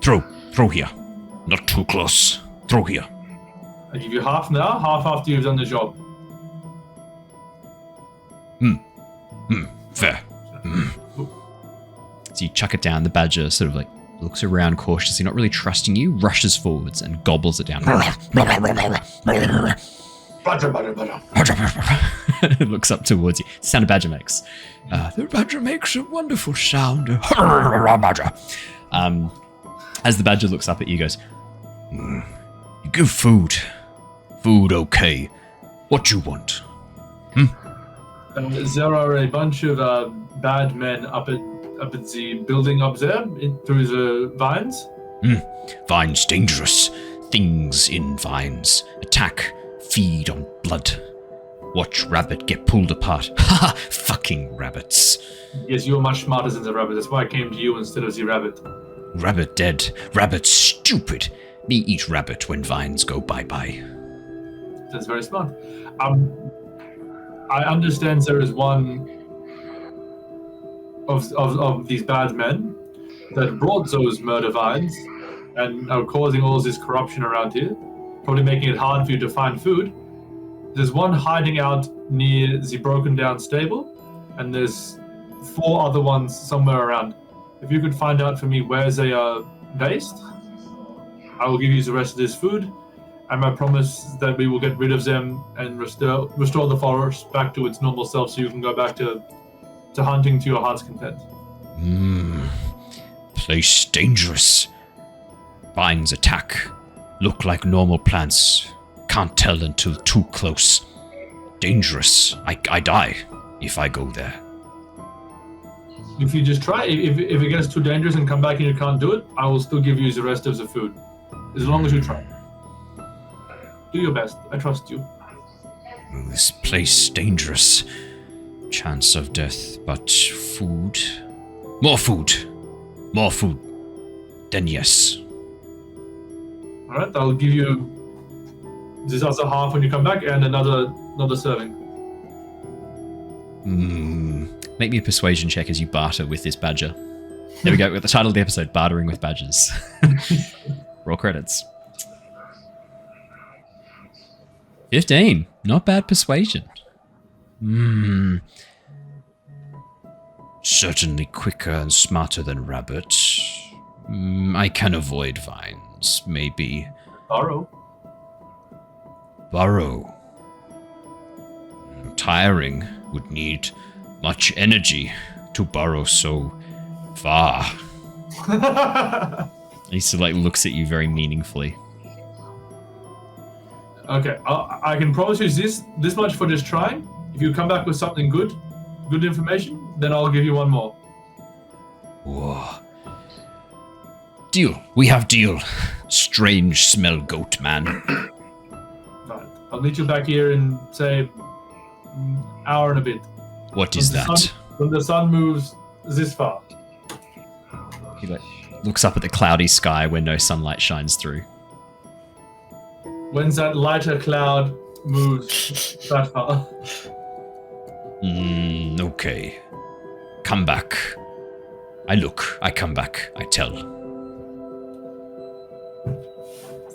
Throw here. Not too close. Throw here. I give you half now, half after you've done the job. Fair. So you chuck it down. The badger sort of like looks around cautiously, not really trusting you, rushes forwards and gobbles it down. It looks up towards you. The sound a badger makes. The badger makes a wonderful sound. As the badger looks up at you, goes, you give food. Food, okay. What you want? There are a bunch of bad men up at the building up there, through the vines. Vines dangerous. Things in vines attack, feed on blood. watch rabbit get pulled apart. Ha! Fucking rabbits. Yes, you are much smarter than the rabbit. That's why I came to you instead of the rabbit. Rabbit dead. Rabbit stupid. Me eat rabbit when vines go bye-bye. That's very smart. I understand there is one of these bad men that brought those murder vines and are causing all this corruption around here, probably making it hard for you to find food. There's one hiding out near the broken down stable, and there's 4 other ones somewhere around. If you could find out for me where they are based, I will give you the rest of this food, and I promise that we will get rid of them and restore the forest back to its normal self, so you can go back to hunting to your heart's content. Place dangerous. Vines attack. Look like normal plants. Can't tell until too close. Dangerous. I die if I go there. If you just try, if it gets too dangerous and come back and you can't do it, I will still give you the rest of the food. As long as you try. Do your best. I trust you. This place dangerous. Chance of death, but food. More food. More food. Then yes. Alright, I'll give you this other half when you come back and another serving. Make me a persuasion check as you barter with this badger. There we go, with the title of the episode, Bartering with Badgers. Roll credits. 15. Not bad persuasion. Certainly quicker and smarter than rabbit. I can avoid vines, maybe. Borrow. Tiring. Would need much energy to burrow so far. He sort of looks at you very meaningfully. Okay, I can promise you this much for just trying. If you come back with something good information, then I'll give you one more. Whoa. Deal. We have deal. Strange smell goat man. Right. I'll meet you back here in, say, hour and a bit. What is that? When the sun moves this far. He looks up at the cloudy sky where no sunlight shines through. When that lighter cloud moves that far. Okay. Come back. I come back, I tell.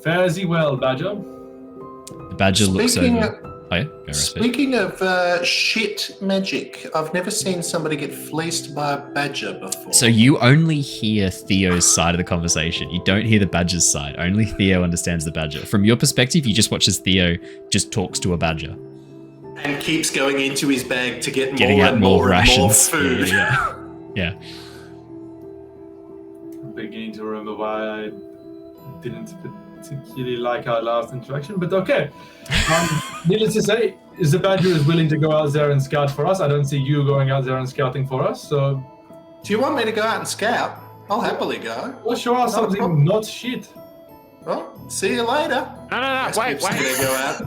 Fare thee well, Badger. The Badger looks over. Speaking of shit magic, I've never seen somebody get fleeced by a badger before. So you only hear Theo's side of the conversation. You don't hear the badger's side. Only Theo understands the badger. From your perspective, you just watch as Theo just talks to a badger. And keeps going into his bag to get Getting more out and more more rations. and more food. Yeah. I'm beginning to remember why I didn't particularly like our last interaction, but okay. Needless to say, the badger is willing to go out there and scout for us. I don't see you going out there and scouting for us, so... Do you want me to go out and scout? I'll happily go. Well, show us something not shit. Well, see you later. No, wait. Go out.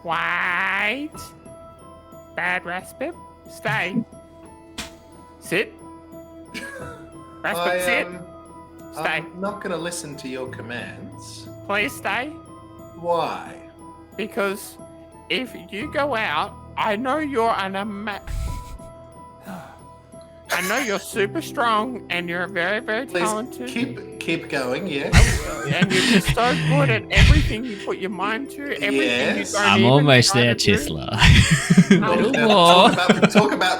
Wait. Bad Raspip, stay. Sit. Raspip, sit. Stay. I'm not going to listen to your commands. Please stay. Why? Because if you go out, I know you're I know you're super strong and you're very, very talented. Keep going, yes. And you're just so good at everything you put your mind to. Everything you don't I'm even almost try there, to do. Tithla.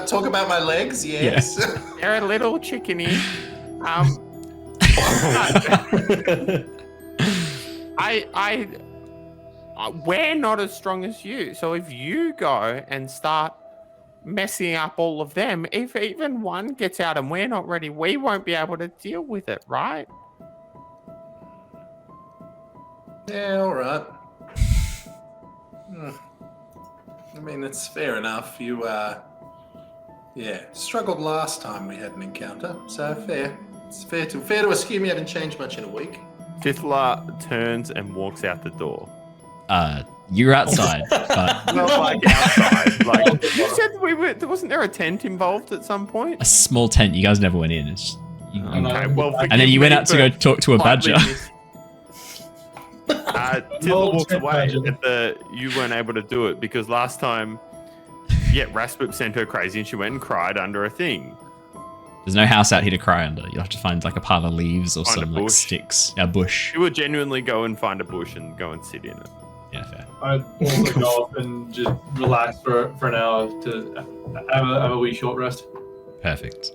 Talk about my legs, yes. Yeah. They're a little chickeny. We're not as strong as you. So if you go and start messing up all of them, if even one gets out and we're not ready, we won't be able to deal with it, right? Yeah, all right. I mean, it's fair enough. You, struggled last time we had an encounter, so fair. It's fair to assume you haven't changed much in a week. Tithla turns and walks out the door. You're outside, but Not like outside. Like You said wasn't there a tent involved at some point? a small tent. You guys never went in. okay, well, And then you went out to go talk to a badger. Tithla walks away. You weren't able to do it because last time, Raspip sent her crazy and she went and cried under a thing. There's no house out here to cry under. You'll have to find like a pile of leaves or Find a some like bush. sticks. A bush. You would genuinely go and find a bush and go and sit in it. Yeah, fair. I'd also go off and just relax for an hour to have a wee short rest. Perfect.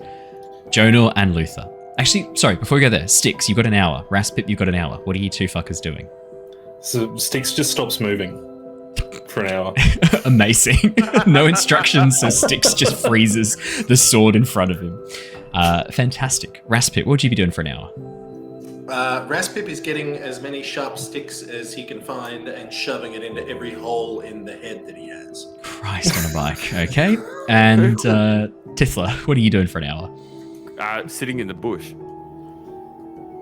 Jonor and Luther. Actually, sorry, before we go there, Styx, you've got an hour. Raspip, you've got an hour. What are you two fuckers doing? So Styx just stops moving for an hour. Amazing. No instructions, so Styx just freezes the sword in front of him. Fantastic. Raspip, what would you be doing for an hour? Raspip is getting as many sharp sticks as he can find and shoving it into every hole in the head that he has. Christ on a bike. Okay. And Tithla, what are you doing for an hour? Sitting in the bush.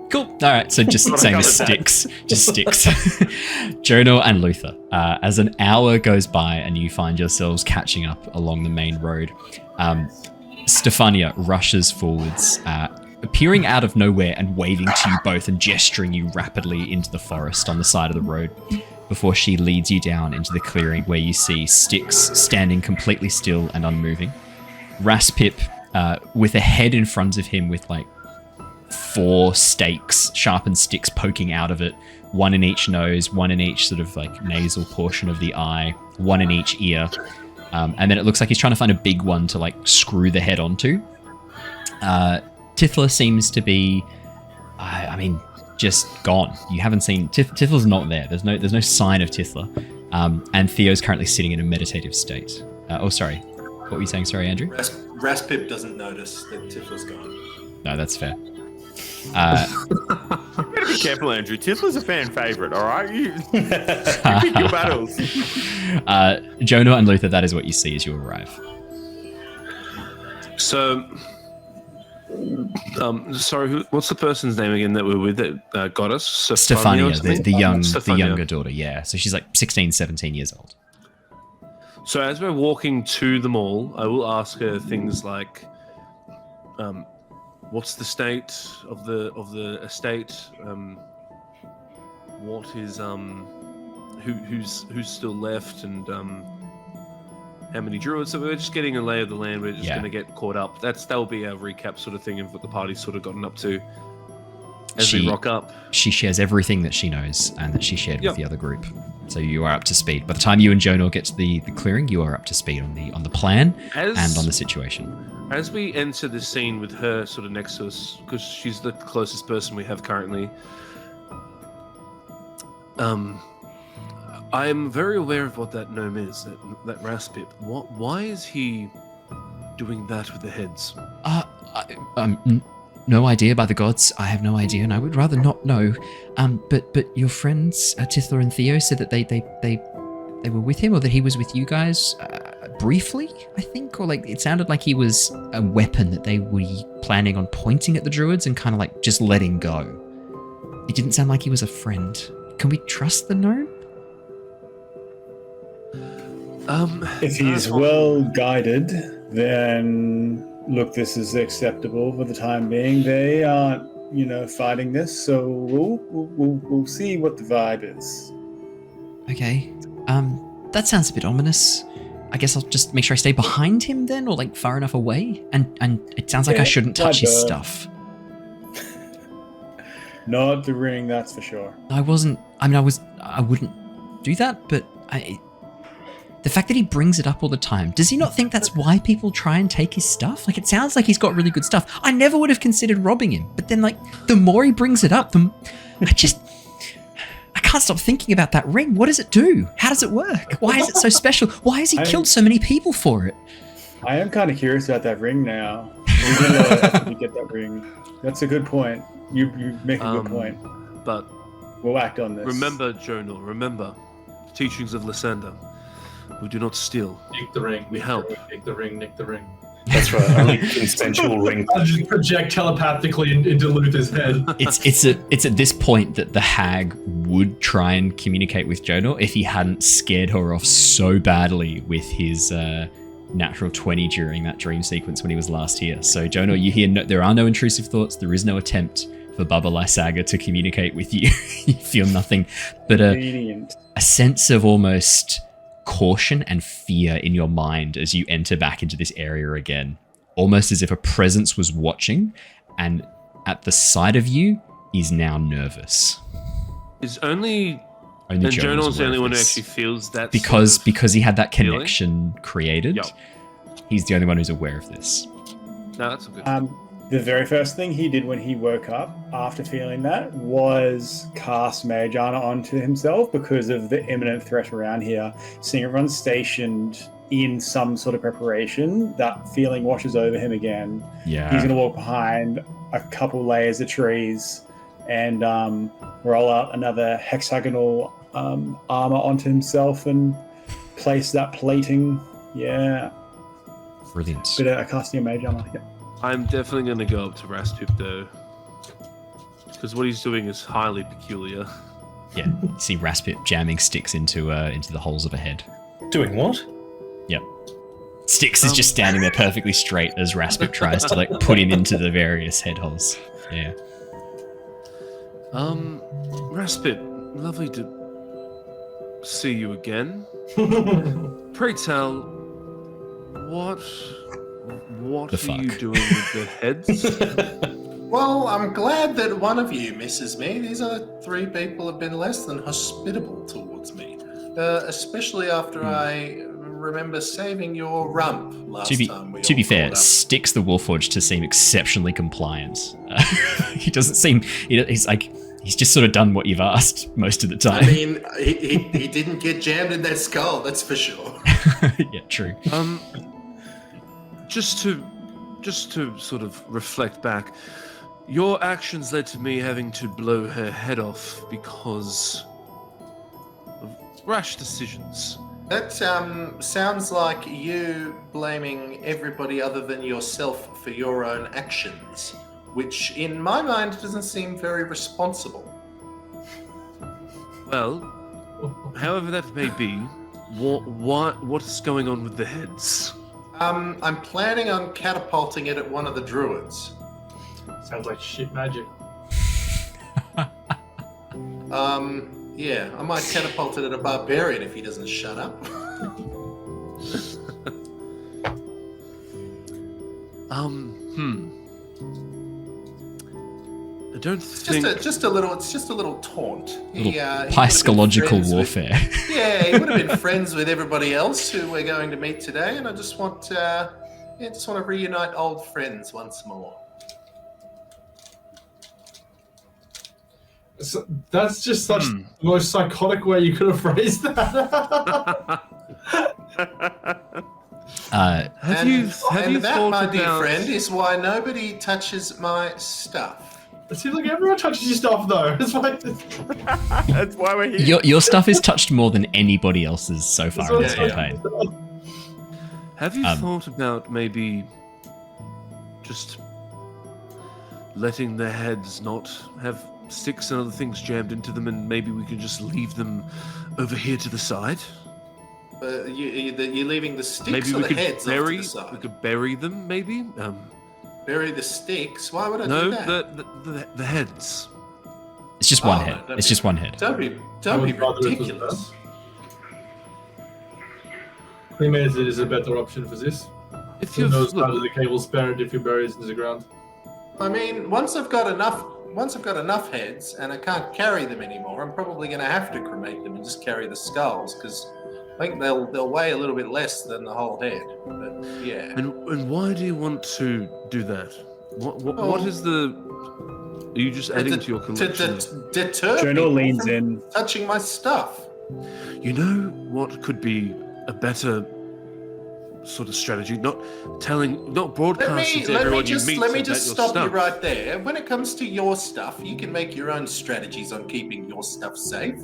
Cool. All right. So just same as Styx. Just Styx. Jonor and Luther. As an hour goes by and you find yourselves catching up along the main road, Stefania rushes forwards, appearing out of nowhere and waving to you both and gesturing you rapidly into the forest on the side of the road before she leads you down into the clearing where you see Styx standing completely still and unmoving. Raspip, with a head in front of him with like 4 stakes, sharpened sticks poking out of it, 1 in each nose, 1 in each sort of like nasal portion of the eye, 1 in each ear. And then it looks like he's trying to find a big one to like screw the head onto. Tithla seems to be, I mean, just gone. You haven't seen, Tithla's not there. There's no sign of Tithla. And Theo's currently sitting in a meditative state. Oh, sorry. What were you saying? Sorry, Andrew? Raspip doesn't notice that Tithla's gone. No, that's fair. You better be careful, Andrew. Tithla's a fan favorite, all right? You pick your battles. Jonor and Luther, that is what you see as you arrive. So, sorry, what's the person's name again that we're with that got us? Stefania, the Stefania. younger daughter, yeah. So she's like 16, 17 years old. So as we're walking to the mall, I will ask her things like, what's the state of the estate? What is who's still left, and how many druids? So we're just getting a lay of the land. We're just going to get caught up. That'll be our recap sort of thing of what the party's sort of gotten up to as we rock up. She shares everything that she knows and that she shared with the other group. So you are up to speed. By the time you and Jonor get to the clearing, you are up to speed on the plan and on the situation. As we enter the scene with her sort of next to us, because she's the closest person we have currently, I am very aware of what that gnome is, that Raspip. Why is he doing that with the heads? No idea, by the gods. I have no idea, and I would rather not know. But your friends, Tithla and Theo, said that they were with him, or that he was with you guys briefly, I think, or like it sounded like he was a weapon that they were planning on pointing at the druids and kind of like just letting go. It didn't sound like he was a friend. Can we trust the gnome? If he's well guided, then look, this is acceptable for the time being. They aren't, fighting this, so we'll see what the vibe is. Okay. That sounds a bit ominous. I guess I'll just make sure I stay behind him then, or like far enough away. And it sounds like I shouldn't touch his stuff. Not the ring, that's for sure. I wouldn't do that, but the fact that he brings it up all the time, does he not think that's why people try and take his stuff? Like, it sounds like he's got really good stuff. I never would have considered robbing him, but then like, the more he brings it up, I can't stop thinking about that ring. What does it do? How does it work? Why is it so special? Why has he killed so many people for it? I am kind of curious about that ring now. We're gonna get that ring. That's a good point. You make a good point. But we'll act on this. Remember, Jonor, remember the teachings of Lysander. We do not steal. Nick the ring. We help. Nick the ring. Nick the ring. That's right. Only consensual ring. I'll just project telepathically into Luther's head. It's at this point that the hag would try and communicate with Jonor if he hadn't scared her off so badly with his natural 20 during that dream sequence when he was last here. So Jonor, you hear there are no intrusive thoughts. There is no attempt for Baba Lysaga to communicate with you. You feel nothing but a sense of almost caution and fear in your mind as you enter back into this area again, almost as if a presence was watching and at the side of you is now nervous. Is only Jonor's the only one who actually feels that because he had that feeling? connection created. Yep. He's the only one who's aware of this. No, that's a good. The very first thing he did when he woke up after feeling that was cast Mage Armor onto himself because of the imminent threat around here. Seeing everyone stationed in some sort of preparation, that feeling washes over him again. Yeah. He's going to walk behind a couple layers of trees and roll out another hexagonal armor onto himself and place that plating. Yeah. Brilliant. Bit of casting a Mage Armor. Yeah. I'm definitely going to go up to Raspip though, because what he's doing is highly peculiar. Yeah, you see Raspip jamming Styx into the holes of a head. Doing what? Yep. Styx is just standing there perfectly straight as Raspip tries to put him into the various head holes. Yeah. Raspip, lovely to see you again. Pray tell, what are you doing with the heads? Well, I'm glad that one of you misses me. These other 3 people have been less than hospitable towards me, especially after I remember saving your rump last time. To be fair, Styx the Warforged to seem exceptionally compliant. He doesn't seem. He's just sort of done what you've asked most of the time. I mean, he didn't get jammed in that skull, that's for sure. Yeah, true. Just to sort of reflect back, your actions led to me having to blow her head off because of rash decisions. That sounds like you blaming everybody other than yourself for your own actions, which in my mind doesn't seem very responsible. Well, however that may be, what's going on with the heads? I'm planning on catapulting it at one of the druids. Sounds like shit magic. Yeah, I might catapult it at a barbarian if he doesn't shut up. I don't think... It's just a little taunt. Psychological warfare. He would have been friends with everybody else who we're going to meet today, and I just want to reunite old friends once more. So that's just such the most psychotic way you could have phrased that. Have you that, thought my dear about... friend, is why nobody touches my stuff. It seems like everyone touches your stuff, though. It's like... That's why we're here. Your stuff is touched more than anybody else's so far in this campaign. Have you thought about maybe just letting the heads not have sticks and other things jammed into them, and maybe we could just leave them over here to the side? You're leaving the sticks maybe or we the could heads off to the side? We could bury them, maybe. Bury the sticks? Why would I do that? No, the heads. It's just one head. It's just one head. Don't be ridiculous. Cremated is a better option for this. If you knows how the cable's buried if you bury it in the ground. I mean, once I've got enough heads and I can't carry them anymore, I'm probably going to have to cremate them and just carry the skulls, because I think they'll weigh a little bit less than the whole head. But yeah. And why do you want to do that? What is the? Are you just adding to your collection? To deter Jonor people leans from in. touching my stuff. You know what could be a better sort of strategy? Not broadcasting to everyone you meet. Let me just stop you right there. When it comes to your stuff, you can make your own strategies on keeping your stuff safe.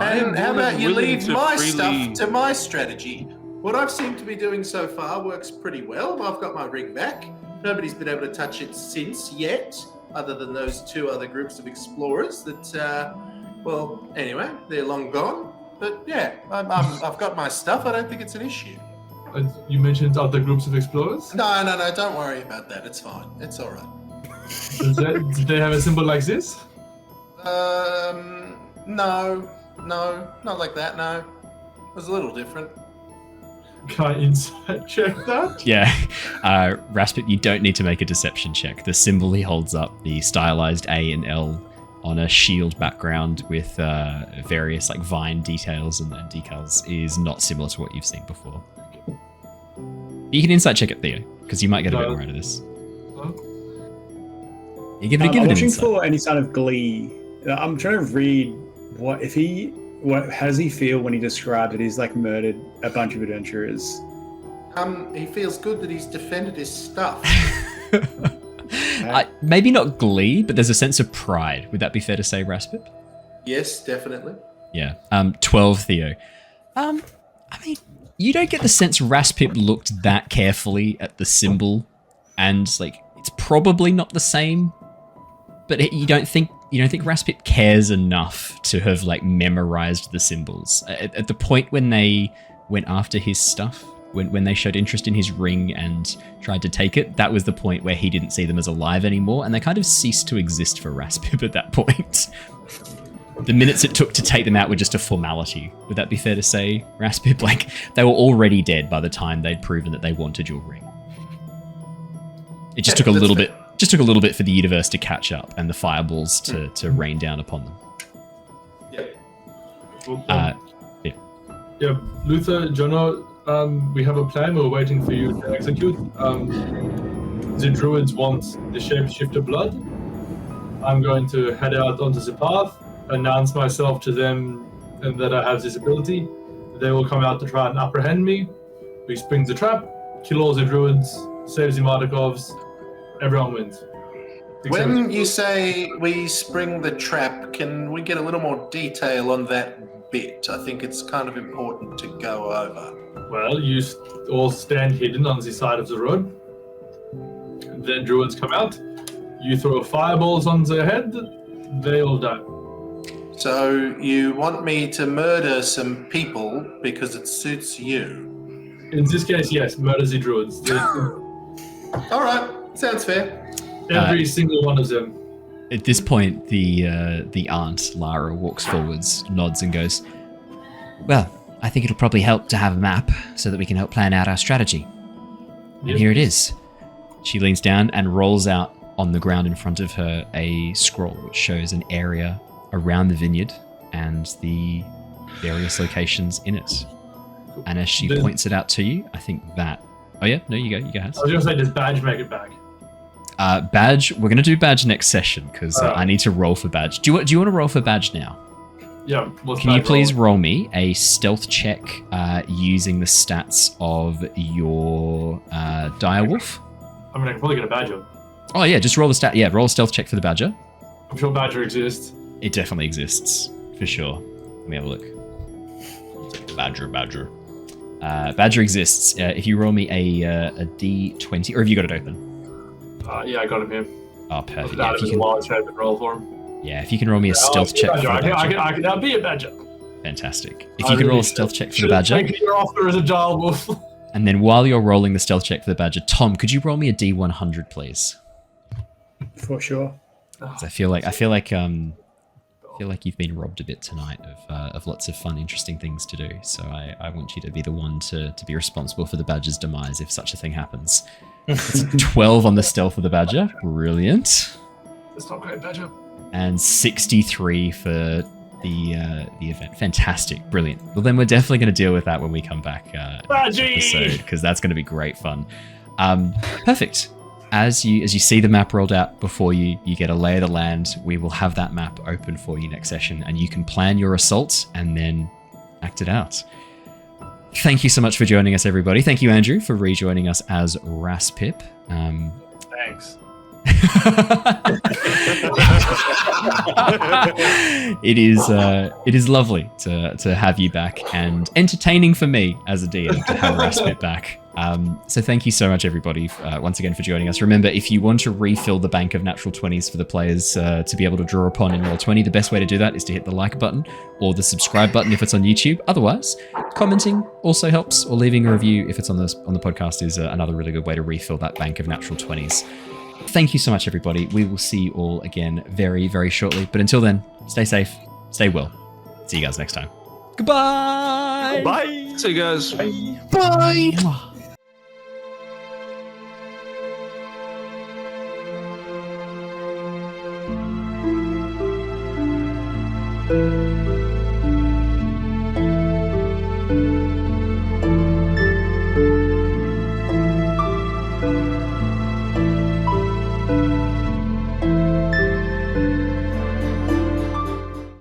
And how about you leave my stuff to my strategy? what I've seemed to be doing so far works pretty well. I've got my ring back. Nobody's been able to touch it since yet, other than those 2 other groups of explorers that, well, anyway, they're long gone. But yeah, I've got my stuff. I don't think it's an issue. You mentioned other groups of explorers? No, don't worry about that. It's fine. It's all right. Do they have a symbol like this? No, not like that, no. It was a little different. Can I insight check that? Yeah. Raspip, you don't need to make a deception check. The symbol he holds up, the stylized A and L on a shield background with various like vine details and decals, is not similar to what you've seen before. You can insight check it, Theo, because you might get a bit more out of this. You give it I'm an watching insight. for any sign of glee. I'm trying to read what how does he feel when he describes that he's like murdered a bunch of adventurers? He feels good that he's defended his stuff. Maybe not glee, but there's a sense of pride. Would that be fair to say, Raspip? Yes, definitely. Yeah. 12, Theo. I mean, you don't get the sense Raspip looked that carefully at the symbol, and like it's probably not the same. But you don't think Raspip cares enough to have like memorized the symbols at the point when they went after his stuff. When they showed interest in his ring and tried to take it, that was the point where he didn't see them as alive anymore, and they kind of ceased to exist for Raspip at that point. The minutes it took to take them out were just a formality. Would that be fair to say, Raspip? Like, they were already dead by the time they'd proven that they wanted your ring. It just took a little bit. Just took a little bit for the universe to catch up and the fireballs to rain down upon them. Yeah, Luther, Jonor, we have a plan. We're waiting for you to execute. The druids want the shapeshifter blood. I'm going to head out onto the path, announce myself to them and that I have this ability. They will come out to try and apprehend me. We spring the trap, kill all the druids, save the Mardikovs. Everyone wins. When you say we spring the trap, can we get a little more detail on that bit? I think it's kind of important to go over. Well, you all stand hidden on the side of the road. Then druids come out. You throw fireballs on their head. They all die. So you want me to murder some people because it suits you? In this case, yes, murder the druids. All right. Sounds fair. Every single one of them. At this point, the aunt, Lara, walks forwards, nods and goes, "Well, I think it'll probably help to have a map so that we can help plan out our strategy. And here it is." She leans down and rolls out on the ground in front of her a scroll which shows an area around the vineyard and the various locations in it. And as she points it out to you, I think that... Oh yeah? No, you go, Hans. I was going to say, does Badge make it back? Badge, we're going to do Badge next session, because I need to roll for Badge. Do you want to roll for Badge now? Yeah. Can you please roll me a stealth check using the stats of your direwolf? I mean, I can probably get a Badger. Oh yeah, just roll the stat. Yeah, roll a stealth check for the Badger. I'm sure Badger exists. It definitely exists, for sure. Let me have a look. Badger. Badger exists. If you roll me a D20, or have you got it open? Yeah, I got him here. Oh, perfect. Yeah, if you can roll for him. Yeah, if you can roll me a stealth check for the Badger. I can now be a Badger. Fantastic. If you can roll a stealth check for the Badger. You're after as a direwolf. And then while you're rolling the stealth check for the Badger, Tom, could you roll me a D100, please? For sure. I feel like you've been robbed a bit tonight of lots of fun, interesting things to do. So I want you to be the one to be responsible for the Badger's demise if such a thing happens. It's 12 on the stealth of the Badger. Brilliant. That's not great, Badger. And 63 for the event. Fantastic. Brilliant. Well, then we're definitely going to deal with that when we come back episode, because that's going to be great fun. Perfect. As you see the map rolled out before you get a lay of the land. We will have that map open for you next session, and you can plan your assault and then act it out. Thank you so much for joining us, everybody. Thank you, Andrew, for rejoining us as Raspip. Thanks. It is lovely to have you back, and entertaining for me as a DM to have Raspip back. So thank you so much, everybody, once again for joining us. Remember, if you want to refill the bank of natural 20s for the players to be able to draw upon in Roll20, the best way to do that is to hit the like button or the subscribe button if it's on YouTube. Otherwise, commenting also helps, or leaving a review if it's on the podcast is another really good way to refill that bank of natural 20s. Thank you so much, everybody. We will see you all again very, very shortly. But until then, stay safe, stay well. See you guys next time. Goodbye. Bye. See you guys. Bye. Bye.